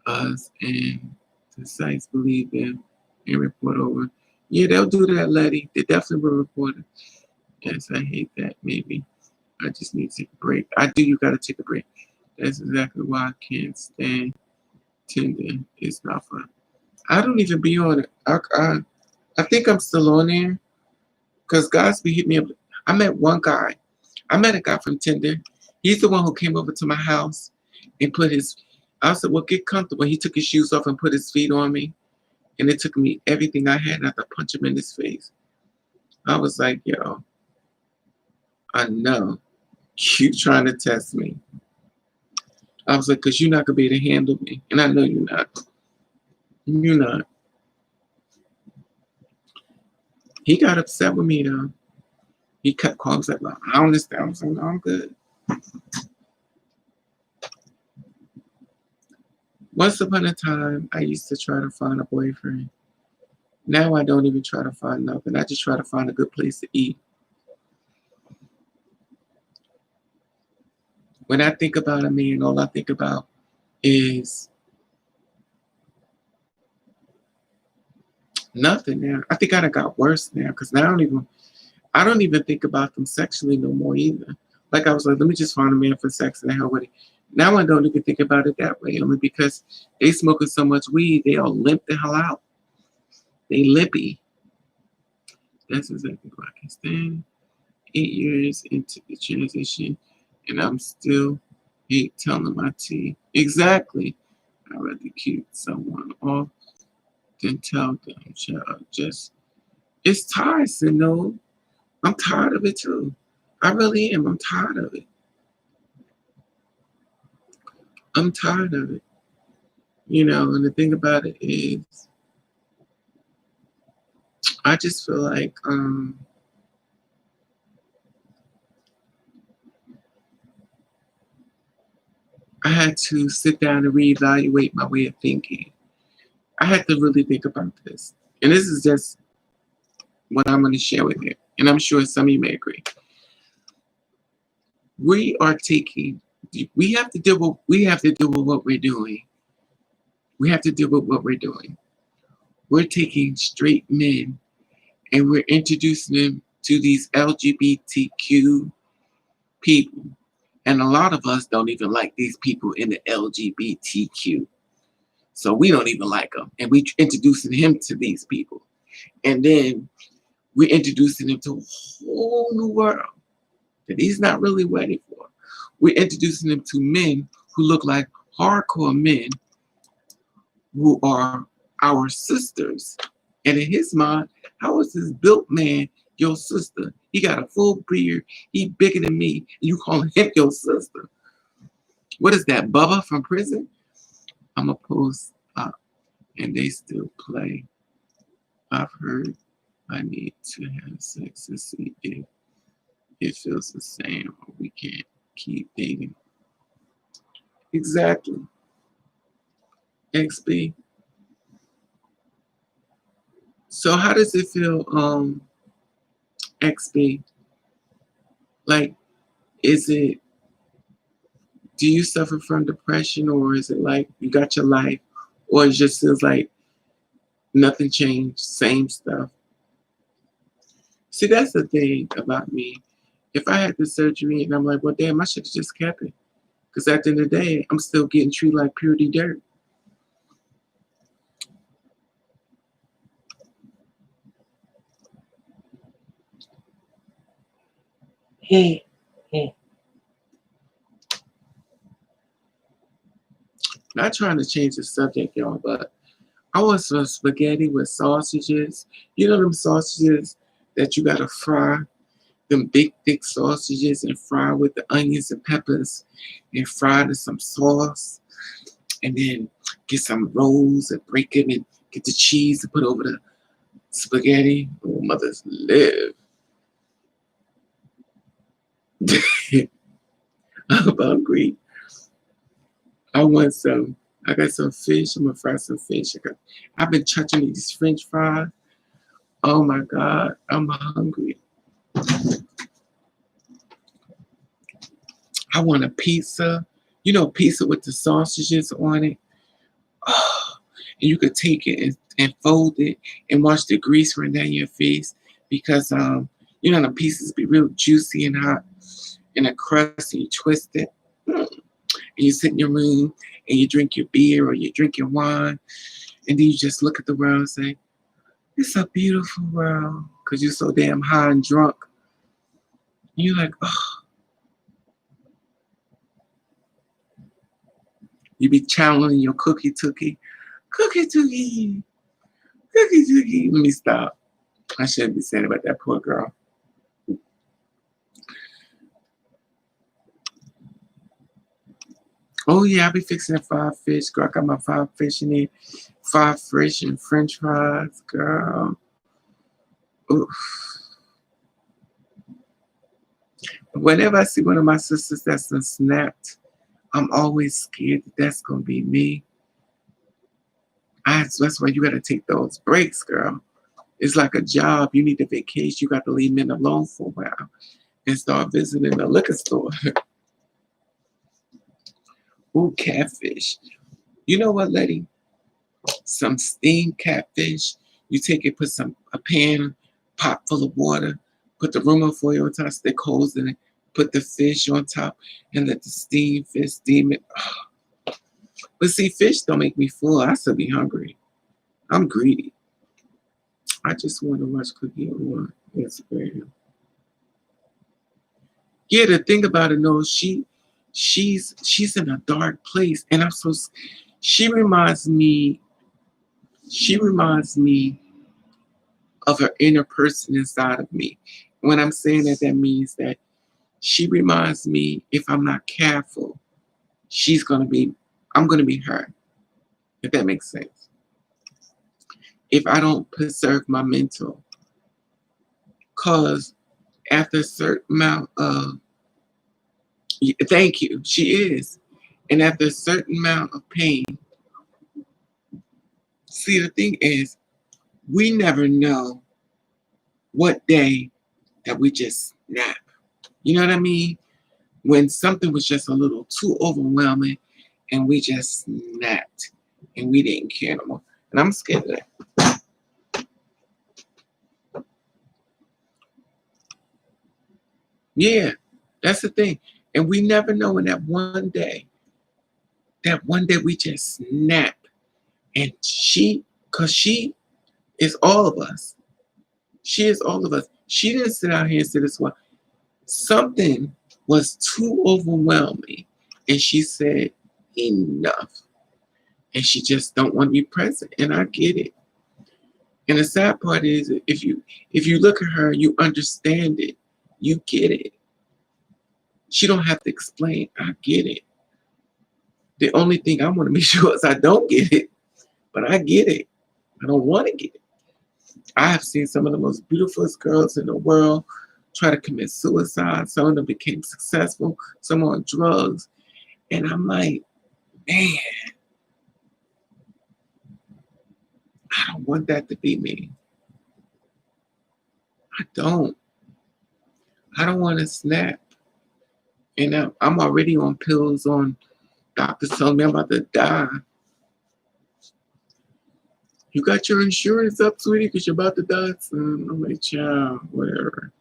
us and the sites believe them and report over. Yeah, they'll do that, Letty. They definitely will report it. Yes, I hate that. Maybe I just need to take a break. I do. You gotta take a break. That's exactly why I can't stand Tinder. It's not fun. I don't even be on it. I think I'm still on there because guys be hitting me up. I met one guy. I met a guy from Tinder. He's the one who came over to my house and put his. I said, "Well, get comfortable." He took his shoes off and put his feet on me, and it took me everything I had. And I had to punch him in his face. I was like, "Yo, I know you trying to test me." I was like, "Cause you're not gonna be able to handle me, and I know you're not. You're not." He got upset with me though. He kept calling like, well, "I don't understand." I was like, "No, I'm good." Once upon a time, I used to try to find a boyfriend. Now I don't even try to find nothing. I just try to find a good place to eat. When I think about a man, all I think about is nothing now. I think I done got worse now because now I don't even think about them sexually no more either. Like I was like, let me just find a man for sex and the hell with it. Now I don't even think about it that way, only because they smoking so much weed, they all limp the hell out. They lippy. That's exactly what I can stand. 8 years into the transition, and I'm still hate telling my tea. Exactly. I'd rather keep someone off than tell them, child. Just, it's tiresome, no. I'm tired of it too. I really am. I'm tired of it. I'm tired of it. And the thing about it is, I just feel like I had to sit down and reevaluate my way of thinking. I had to really think about this. And this is just what I'm going to share with you. And I'm sure some of you may agree. We are taking, we have to deal with what we're doing. We have to deal with what we're doing. We're taking straight men and we're introducing them to these LGBTQ people. And a lot of us don't even like these people in the LGBTQ. So we don't even like them. And we introducing him to these people. And then we're introducing him to a whole new world that he's not really ready for. We're introducing him to men who look like hardcore men who are our sisters. And in his mind, how is this built man your sister? He got a full beard. He bigger than me. And you call him your sister. What is that, Bubba from prison? I'm going to post up and they still play. I've heard I need to have sex to see if it feels the same or we can't keep dating. Exactly. XB. So how does it feel, XB? Like, do you suffer from depression, or is it like you got your life, or it just feels like nothing changed, same stuff? See, that's the thing about me. If I had the surgery and I'm like, well, damn, I should have just kept it. Because at the end of the day, I'm still getting treated like purity dirt. Not trying to change the subject, y'all, but I want some spaghetti with sausages. You know them sausages that you gotta fry? Them big, thick sausages and fry with the onions and peppers and fry to some sauce. And then get some rolls and break them and get the cheese and put over the spaghetti. Oh, mothers live. I'm hungry. I want some. I got some fish. I'm gonna fry some fish. I've been touching these French fries. Oh my God, I'm hungry. I want a pizza. You know, pizza with the sausages on it. Oh, and you could take it and fold it and watch the grease run down your face because you know the pieces be real juicy and hot in a crust and you twist it. And you sit in your room and you drink your beer or you drink your wine and then you just look at the world and say, it's a beautiful world because you're so damn high and drunk. And you're like, oh, you be channeling your cookie tookie. Cookie tookie. Cookie tookie. Let me stop. I shouldn't be saying about that poor girl. Oh yeah, I be fixing fried fish. Girl, I got my fried fish in there. Fried fish and French fries, girl. Oof. Whenever I see one of my sisters that's been snapped, I'm always scared that that's gonna be me. That's why you gotta take those breaks, girl. It's like a job. You need a vacation. You got to leave men alone for a while and start visiting the liquor store. Ooh, catfish. You know what, lady? Some steamed catfish. You take it, put a pan, pot full of water, put the aluminum foil on top, stick holes in it, put the fish on top, and let the steamed fish steam it. But see, fish don't make me full. I still be hungry. I'm greedy. I just want to watch Cookie on Instagram. Yeah, the thing about it, no, she's in a dark place, and I'm so. She reminds me. She reminds me of her inner person inside of me. When I'm saying that, that means that she reminds me. If I'm not careful, she's gonna be. I'm gonna be her. If that makes sense. If I don't preserve my mental, cause after a certain amount of thank you, she is. And after a certain amount of pain, see, the thing is, we never know what day that we just snap. You know what I mean? When something was just a little too overwhelming and we just snapped and we didn't care no more. And I'm scared of that. Yeah, that's the thing. And we never know in that one day we just snap. And because she is all of us. She is all of us. She didn't sit out here and say this one. Something was too overwhelming. And she said, enough. And she just don't want to be present. And I get it. And the sad part is if you look at her, you understand it. You get it. She don't have to explain. I get it. The only thing I want to make sure is I don't get it. But I get it. I don't want to get it. I have seen some of the most beautiful girls in the world try to commit suicide. Some of them became successful, some on drugs. And I'm like, man, I don't want that to be me. I don't. I don't want to snap. And I'm already on pills on doctors telling me I'm about to die. You got your insurance up, sweetie, because you're about to die soon. I'm like, child, whatever.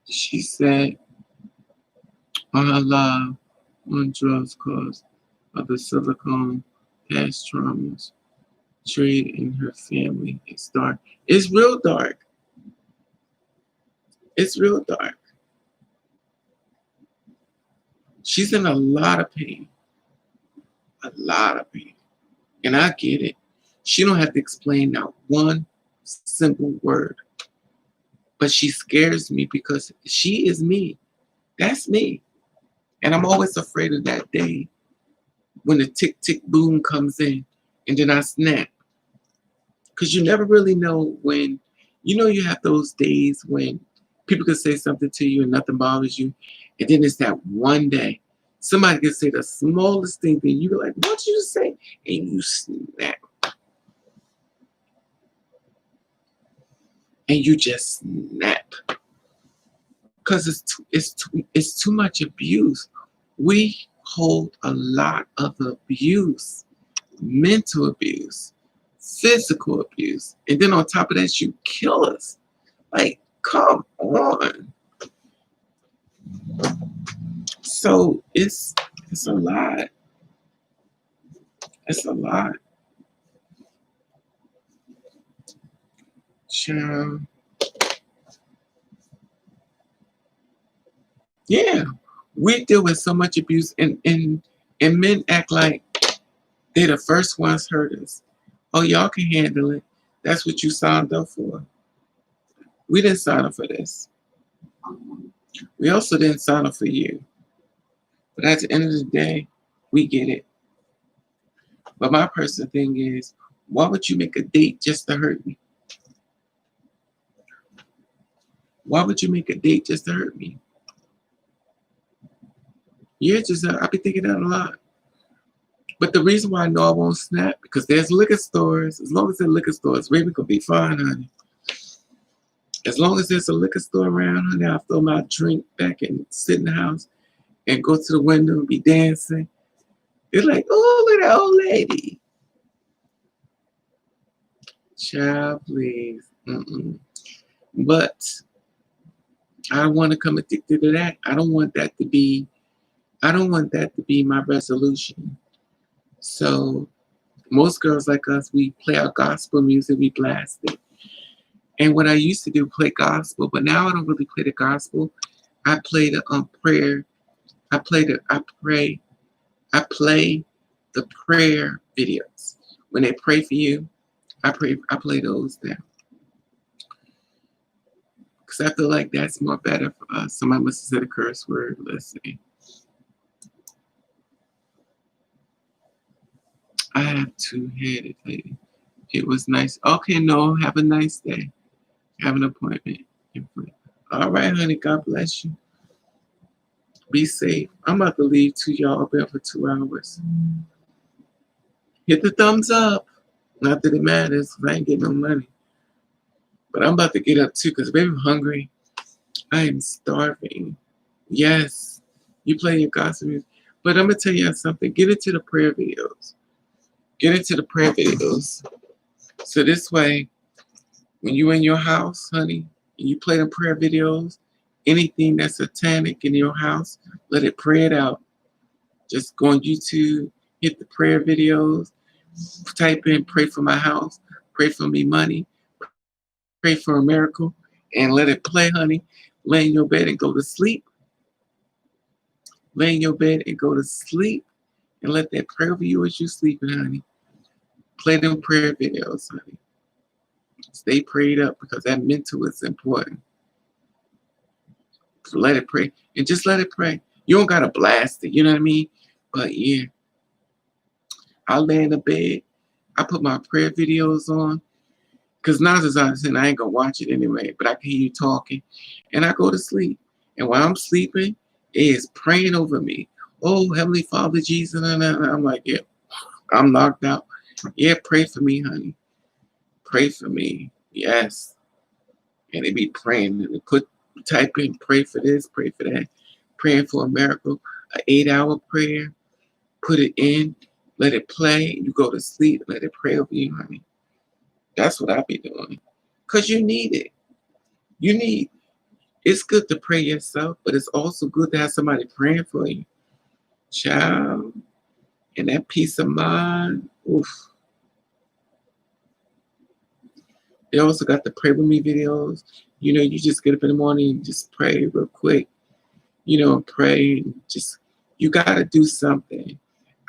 She said, on her live, on drugs cause of the silicone past traumas. Trade in her family. It's dark. It's real dark. It's real dark. She's in a lot of pain. A lot of pain. And I get it. She don't have to explain not one simple word. But she scares me because she is me. That's me. And I'm always afraid of that day when the tick tick boom comes in and then I snap. Because you never really know when, you have those days when people can say something to you and nothing bothers you. And then it's that one day. Somebody can say the smallest thing, then you're like, what did you say? And you snap. And you just snap. Because it's too much abuse. We hold a lot of abuse, mental abuse, physical abuse, and then on top of that, you kill us. Like, come on. So it's a lot. It's a lot. Child. Yeah. We deal with so much abuse and men act like they're the first ones hurt us. Oh, y'all can handle it. That's what you signed up for. We didn't sign up for this. We also didn't sign up for you. But at the end of the day, we get it. But my personal thing is, why would you make a date just to hurt me? Why would you make a date just to hurt me? You're just, I be thinking that a lot. But the reason why I know I won't snap, because there's liquor stores. As long as there's liquor stores, baby could be fine, honey. As long as there's a liquor store around, honey, I'll throw my drink back and sit in the house and go to the window and be dancing. It's like, oh, look at that old lady. Child, please. Mm-mm. But I don't want to come addicted to that. I don't want that to be my resolution. So most girls like us, we play our gospel music, we blast it. And what I used to do, play gospel, but now I don't really play the gospel. I play the prayer. I play the prayer videos. When they pray for you, I play those now. Because I feel like that's more better for us. Somebody must have said a curse word. Let's see. I have two-headed lady. It was nice. Okay, no, have a nice day. Have an appointment. All right, honey. God bless you. Be safe. I'm about to leave too, y'all. I'll be up for 2 hours. Hit the thumbs up. Not that it matters, because I ain't getting no money. But I'm about to get up too, because baby, I'm hungry. I am starving. Yes, you play your gospel music. But I'm going to tell you something. Get into the prayer videos. Get into the prayer videos. So this way, when you in your house, honey, and you play the prayer videos, anything that's satanic in your house, let it pray it out. Just go on YouTube, hit the prayer videos, type in pray for my house, pray for me money, pray for a miracle, and let it play, honey. Lay in your bed and go to sleep. Lay in your bed and go to sleep, and let that pray over you as you sleeping, honey. Play them prayer videos, honey. Stay prayed up because that mental is important. So let it pray. And just let it pray. You don't got to blast it, you know what I mean? But yeah, I'll lay in the bed. I put my prayer videos on. Because 9 times out of 10, I ain't going to watch it anyway. But I can hear you talking. And I go to sleep. And while I'm sleeping, it is praying over me. Oh, Heavenly Father, Jesus. And I'm like, yeah, I'm knocked out. Yeah, pray for me, honey. Pray for me. Yes. And they be praying. And they type in, pray for this, pray for that. Praying for a miracle. An 8-hour prayer. Put it in. Let it play. You go to sleep. Let it pray over you, honey. That's what I be doing. Because you need it. It's good to pray yourself, but it's also good to have somebody praying for you. Child. And that peace of mind. Oof. They also got the pray with me videos. You just get up in the morning and just pray real quick. Pray. Just You got to do something.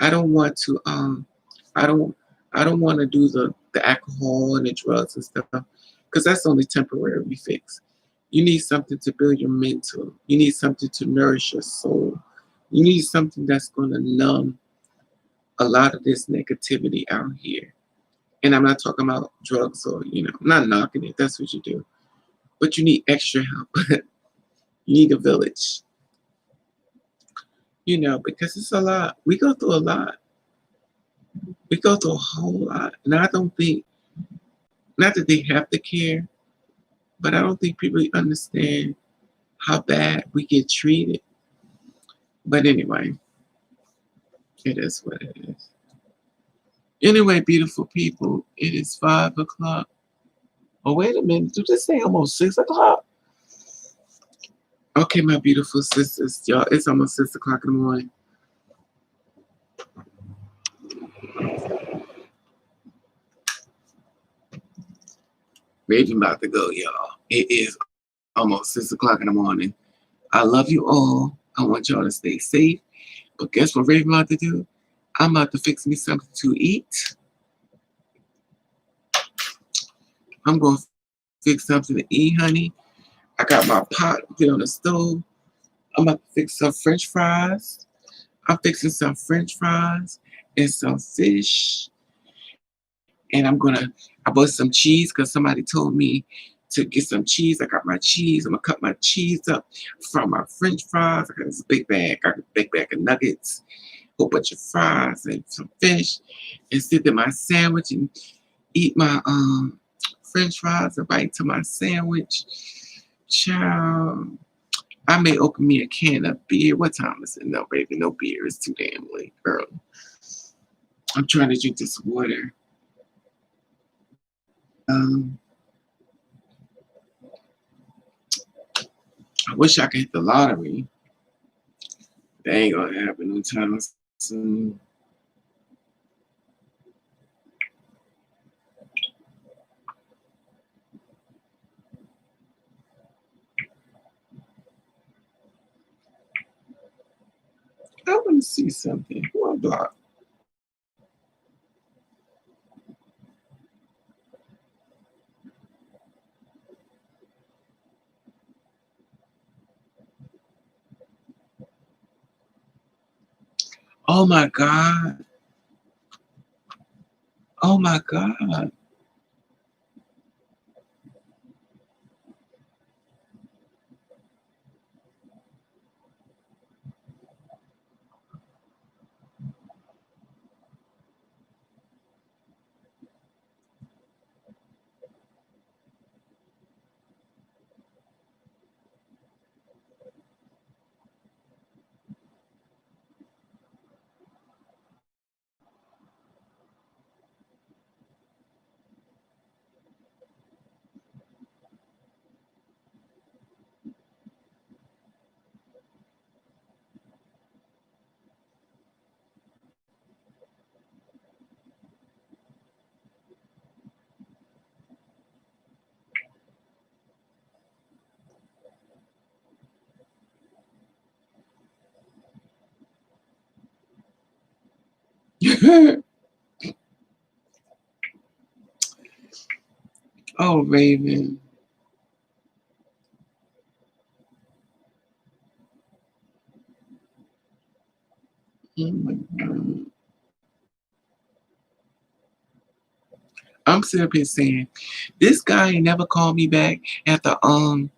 I don't want to. I don't. I don't want to do the alcohol and the drugs and stuff because that's only temporary fix. You need something to build your mental. You need something to nourish your soul. You need something that's going to numb a lot of this negativity out here. And I'm not talking about drugs or, I'm not knocking it. That's what you do. But you need extra help. You need a village, because it's a lot. We go through a lot. We go through a whole lot. And I don't think, not that they have to care, but I don't think people understand how bad we get treated. But anyway, it is what it is. Anyway, beautiful people, it is 5 o'clock. Oh, wait a minute. Did they say almost 6 o'clock? Okay, my beautiful sisters, y'all, it's almost 6 o'clock in the morning. Raven about to go, y'all. It is almost 6 o'clock in the morning. I love you all. I want y'all to stay safe. But guess what Raven about to do? I'm about to fix me something to eat. I'm going to fix something to eat, honey. I got my pot put on the stove. I'm about to fix some French fries. I'm fixing some French fries and some fish. And I bought some cheese because somebody told me to get some cheese. I got my cheese. I'm going to cut my cheese up from my French fries. I got this big bag. I got a big bag of nuggets, a whole bunch of fries and some fish. And sit in my sandwich and eat my French fries and bite to my sandwich. Child. I may open me a can of beer. What time is it? No, baby, no beer. It's too damn late, early. I'm trying to drink this water. I wish I could hit the lottery. That ain't gonna happen no time soon. I want to see something. Who I block? Oh my God. Oh my God. Oh, Raven. Oh my God. I'm sitting up here saying, this guy ain't never called me back after um,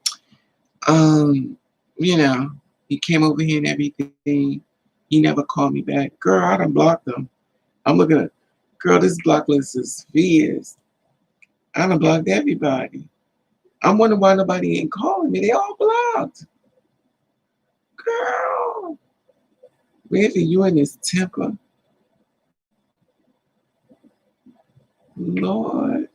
you know, he came over here and everything. He never called me back. Girl, I done blocked him. I'm looking at, girl, this block list is fierce. I done blocked everybody. I'm wondering why nobody ain't calling me. They all blocked. Girl, Raven, you in this temper. Lord.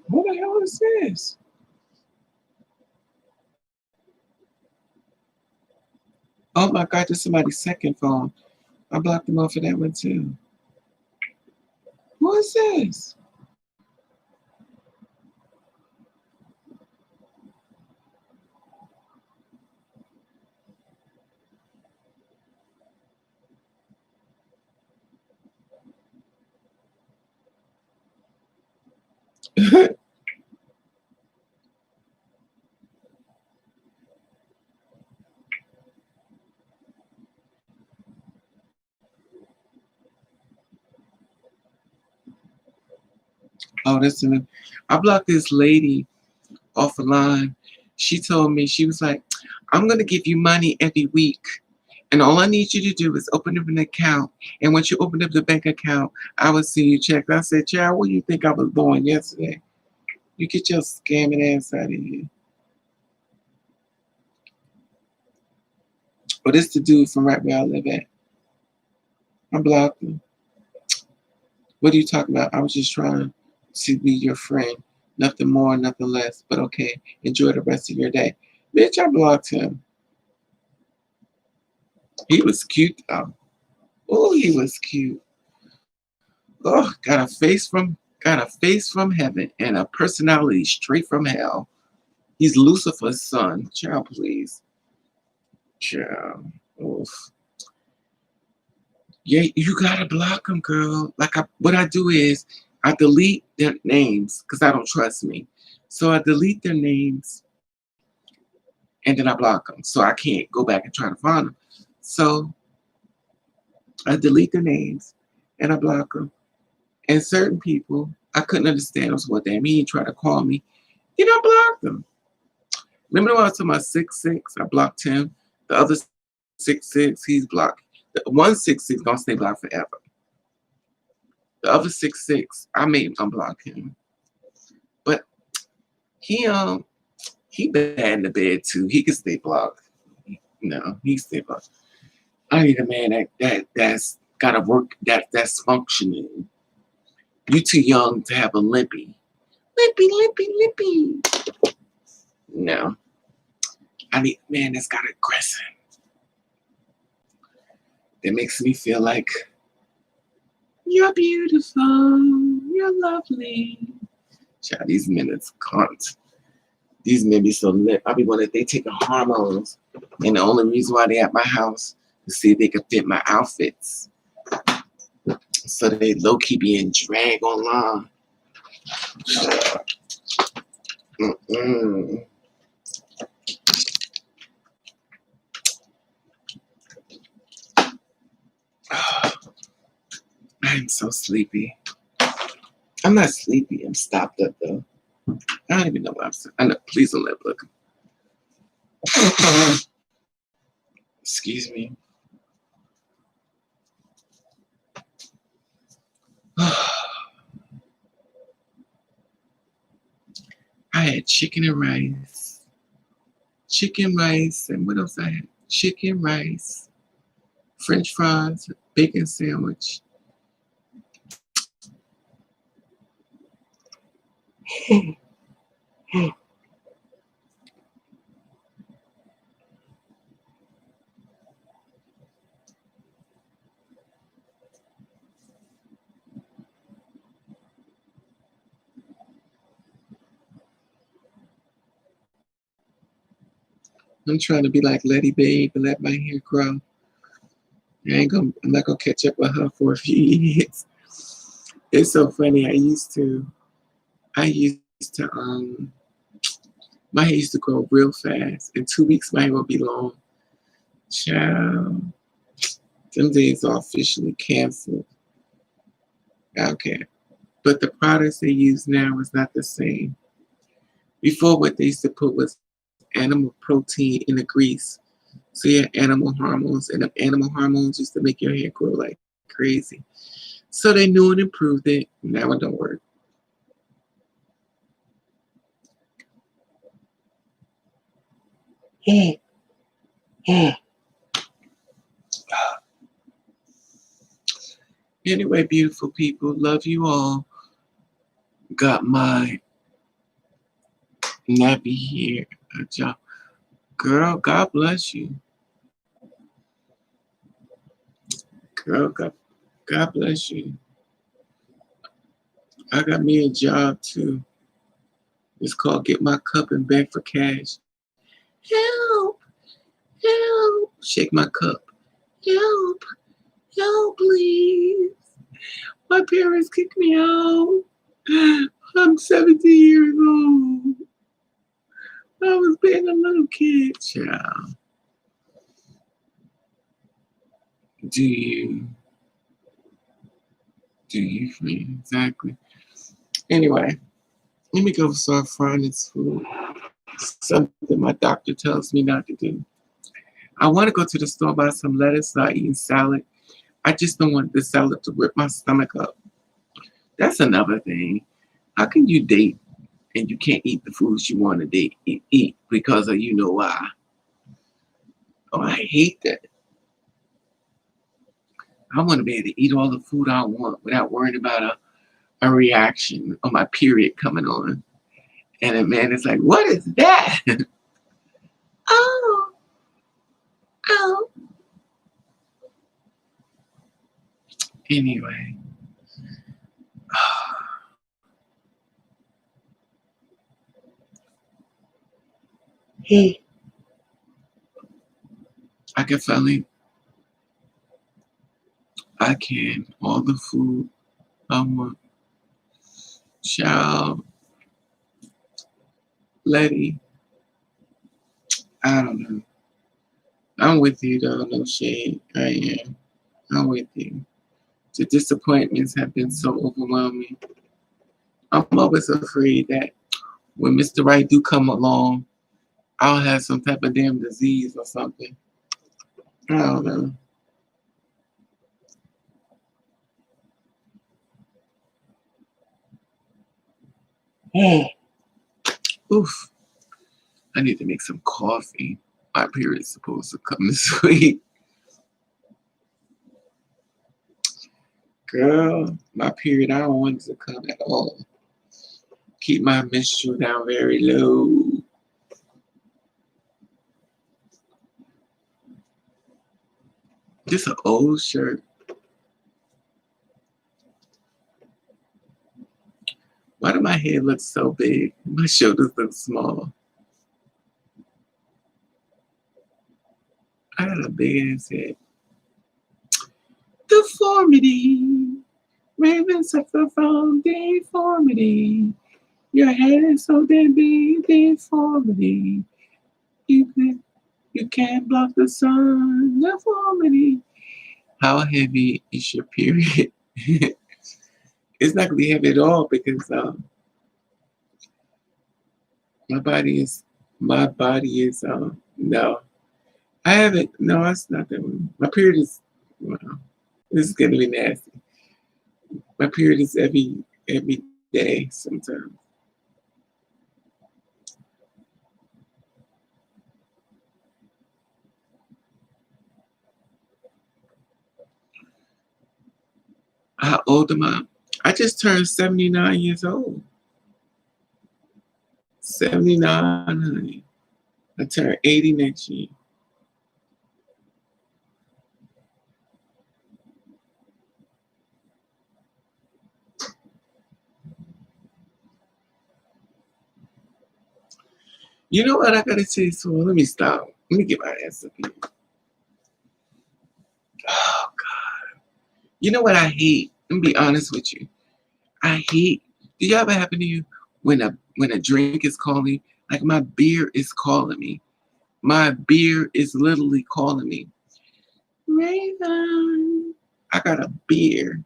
What the hell is this? Oh my God, this is somebody's second phone. I blocked them off of that one too. What is this? Oh, that's an. I blocked this lady off a line. She told me, she was like, I'm going to give you money every week. And all I need you to do is open up an account. And once you open up the bank account, I will see you check. I said, child, where you think I was going yesterday? You get your scamming ass out of here. But it's the dude from right where I live at. I blocked him. What are you talking about? I was just trying to be your friend. Nothing more, nothing less. But okay, enjoy the rest of your day. Bitch, I blocked him. He was cute though. Oh, he was cute. Oh, got a face from heaven and a personality straight from hell. He's Lucifer's son. Child, please. Child. Oof. Yeah, you gotta block them, girl. What I do is I delete their names because I don't trust me. So I delete their names and then I block them, so I can't go back and try to find them. So I delete their names and I block them. And certain people, I couldn't understand what that mean. Try to call me, I blocked them. Remember when I was talking about 6'6"? I blocked him. The other 6'6", he's blocked. The 166 gonna stay blocked forever. The other 6'6", I made him unblock him. But he he bad in the bed too. He can stay blocked. No, he stay blocked. I need a man that's gotta work, that's functioning. You too young to have a limpy. Limpy, limpy, limpy. No. I need a man that's got aggression. That makes me feel like you're beautiful, you're lovely. Child, these men is cunt. These men be so lit. I be wondering if they taking hormones, and the only reason why they at my house is to see if they can fit my outfits. So they low key being dragged online. Mm-mm. I'm so sleepy. I'm not sleepy. I'm stopped up though. I don't even know what I'm saying. I know. Please don't let look. Excuse me. I had chicken and rice. Chicken rice, and what else I had? Chicken rice, French fries, bacon sandwich. I'm trying to be like Letty Babe and let my hair grow. I'm not gonna catch up with her for a few years. It's so funny. I used to my hair used to grow real fast. In 2 weeks my hair will be long. Child, them days are officially canceled. Okay. But the products they use now is not the same. Before, what they used to put was animal protein in the grease. So you had animal hormones, and the animal hormones used to make your hair grow like crazy. So they knew and improved it. Now it don't work. Anyway, beautiful people, love you all. Got my nappy hair. Girl, God bless you. Girl, God bless you. I got me a job too. It's called Get My Cup and Beg for Cash. Help! Help! Shake my cup. Help! Help, please. My parents kicked me out. I'm 17 years old. I was being a little kid, child. Do you? Do you, friend? Exactly. Anyway, let me go start frying this food. Something my doctor tells me not to do. I want to go to the store buy some lettuce, start eating salad. I just don't want the salad to rip my stomach up. That's another thing. How can you date and you can't eat the foods you want to eat because of you know why? Oh, I hate that. I want to be able to eat all the food I want without worrying about a reaction of my period coming on. And a man is like, what is that? Oh, oh. Anyway, I can finally, I can, all the food I want. Child, Letty, I don't know. I'm with you though, no shade. I am. I'm with you. The disappointments have been so overwhelming. I'm always afraid that when Mr. Right do come along, I'll have some type of damn disease or something. I don't know. Oof. I need to make some coffee. My period's supposed to come this week. Girl, my period, I don't want it to come at all. Keep my menstrual down very low. This an old shirt. Why do my head look so big? My shoulders look small. I got a big ass head. Deformity. Ravens suffer from deformity. Your head is so damn big, deformity. You can you can't block the sun, deformity. How heavy is your period? It's not gonna be heavy at all because my body is no. I haven't no, it's not that one. My period is well, this is gonna be nasty. My period is every day sometimes. How old am I? I just turned 79 years old. 79, honey. I turn 80 next year. You know what I gotta say? So let me stop. Let me get my ass up here. Oh God. You know what I hate? Let me be honest with you. I hate. Do you ever happen to you when a drink is calling? Like my beer is calling me. My beer is literally calling me. Raven. I got a beer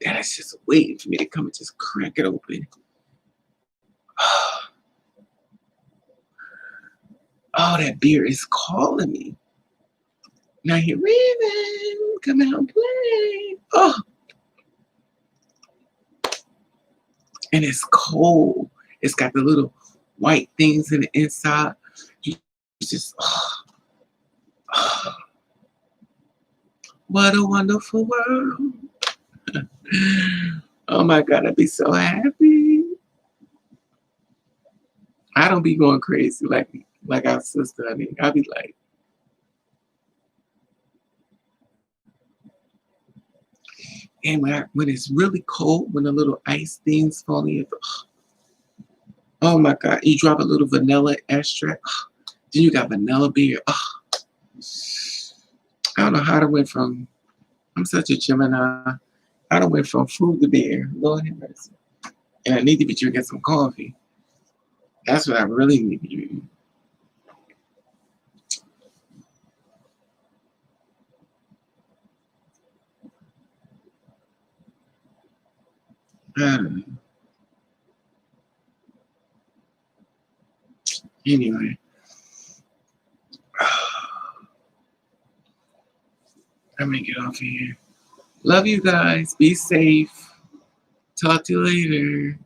that is just waiting for me to come and just crack it open. Oh, that beer is calling me. Now here, Raven, come out and play. Oh, and it's cold. It's got the little white things in the inside. You just, oh, what a wonderful world. Oh my God, I'd be so happy. I don't be going crazy like our sister. I mean, I'll be like, and when it's really cold, when the little ice things falling, oh my God, you drop a little vanilla extract, then you got vanilla beer. I don't know how to went from, I'm such a Gemini. I done went from food to beer. Lord have mercy. And I need to be drinking some coffee. That's what I really need to be drinking. Anyway, let me get off of here. Love you guys. Be safe. Talk to you later.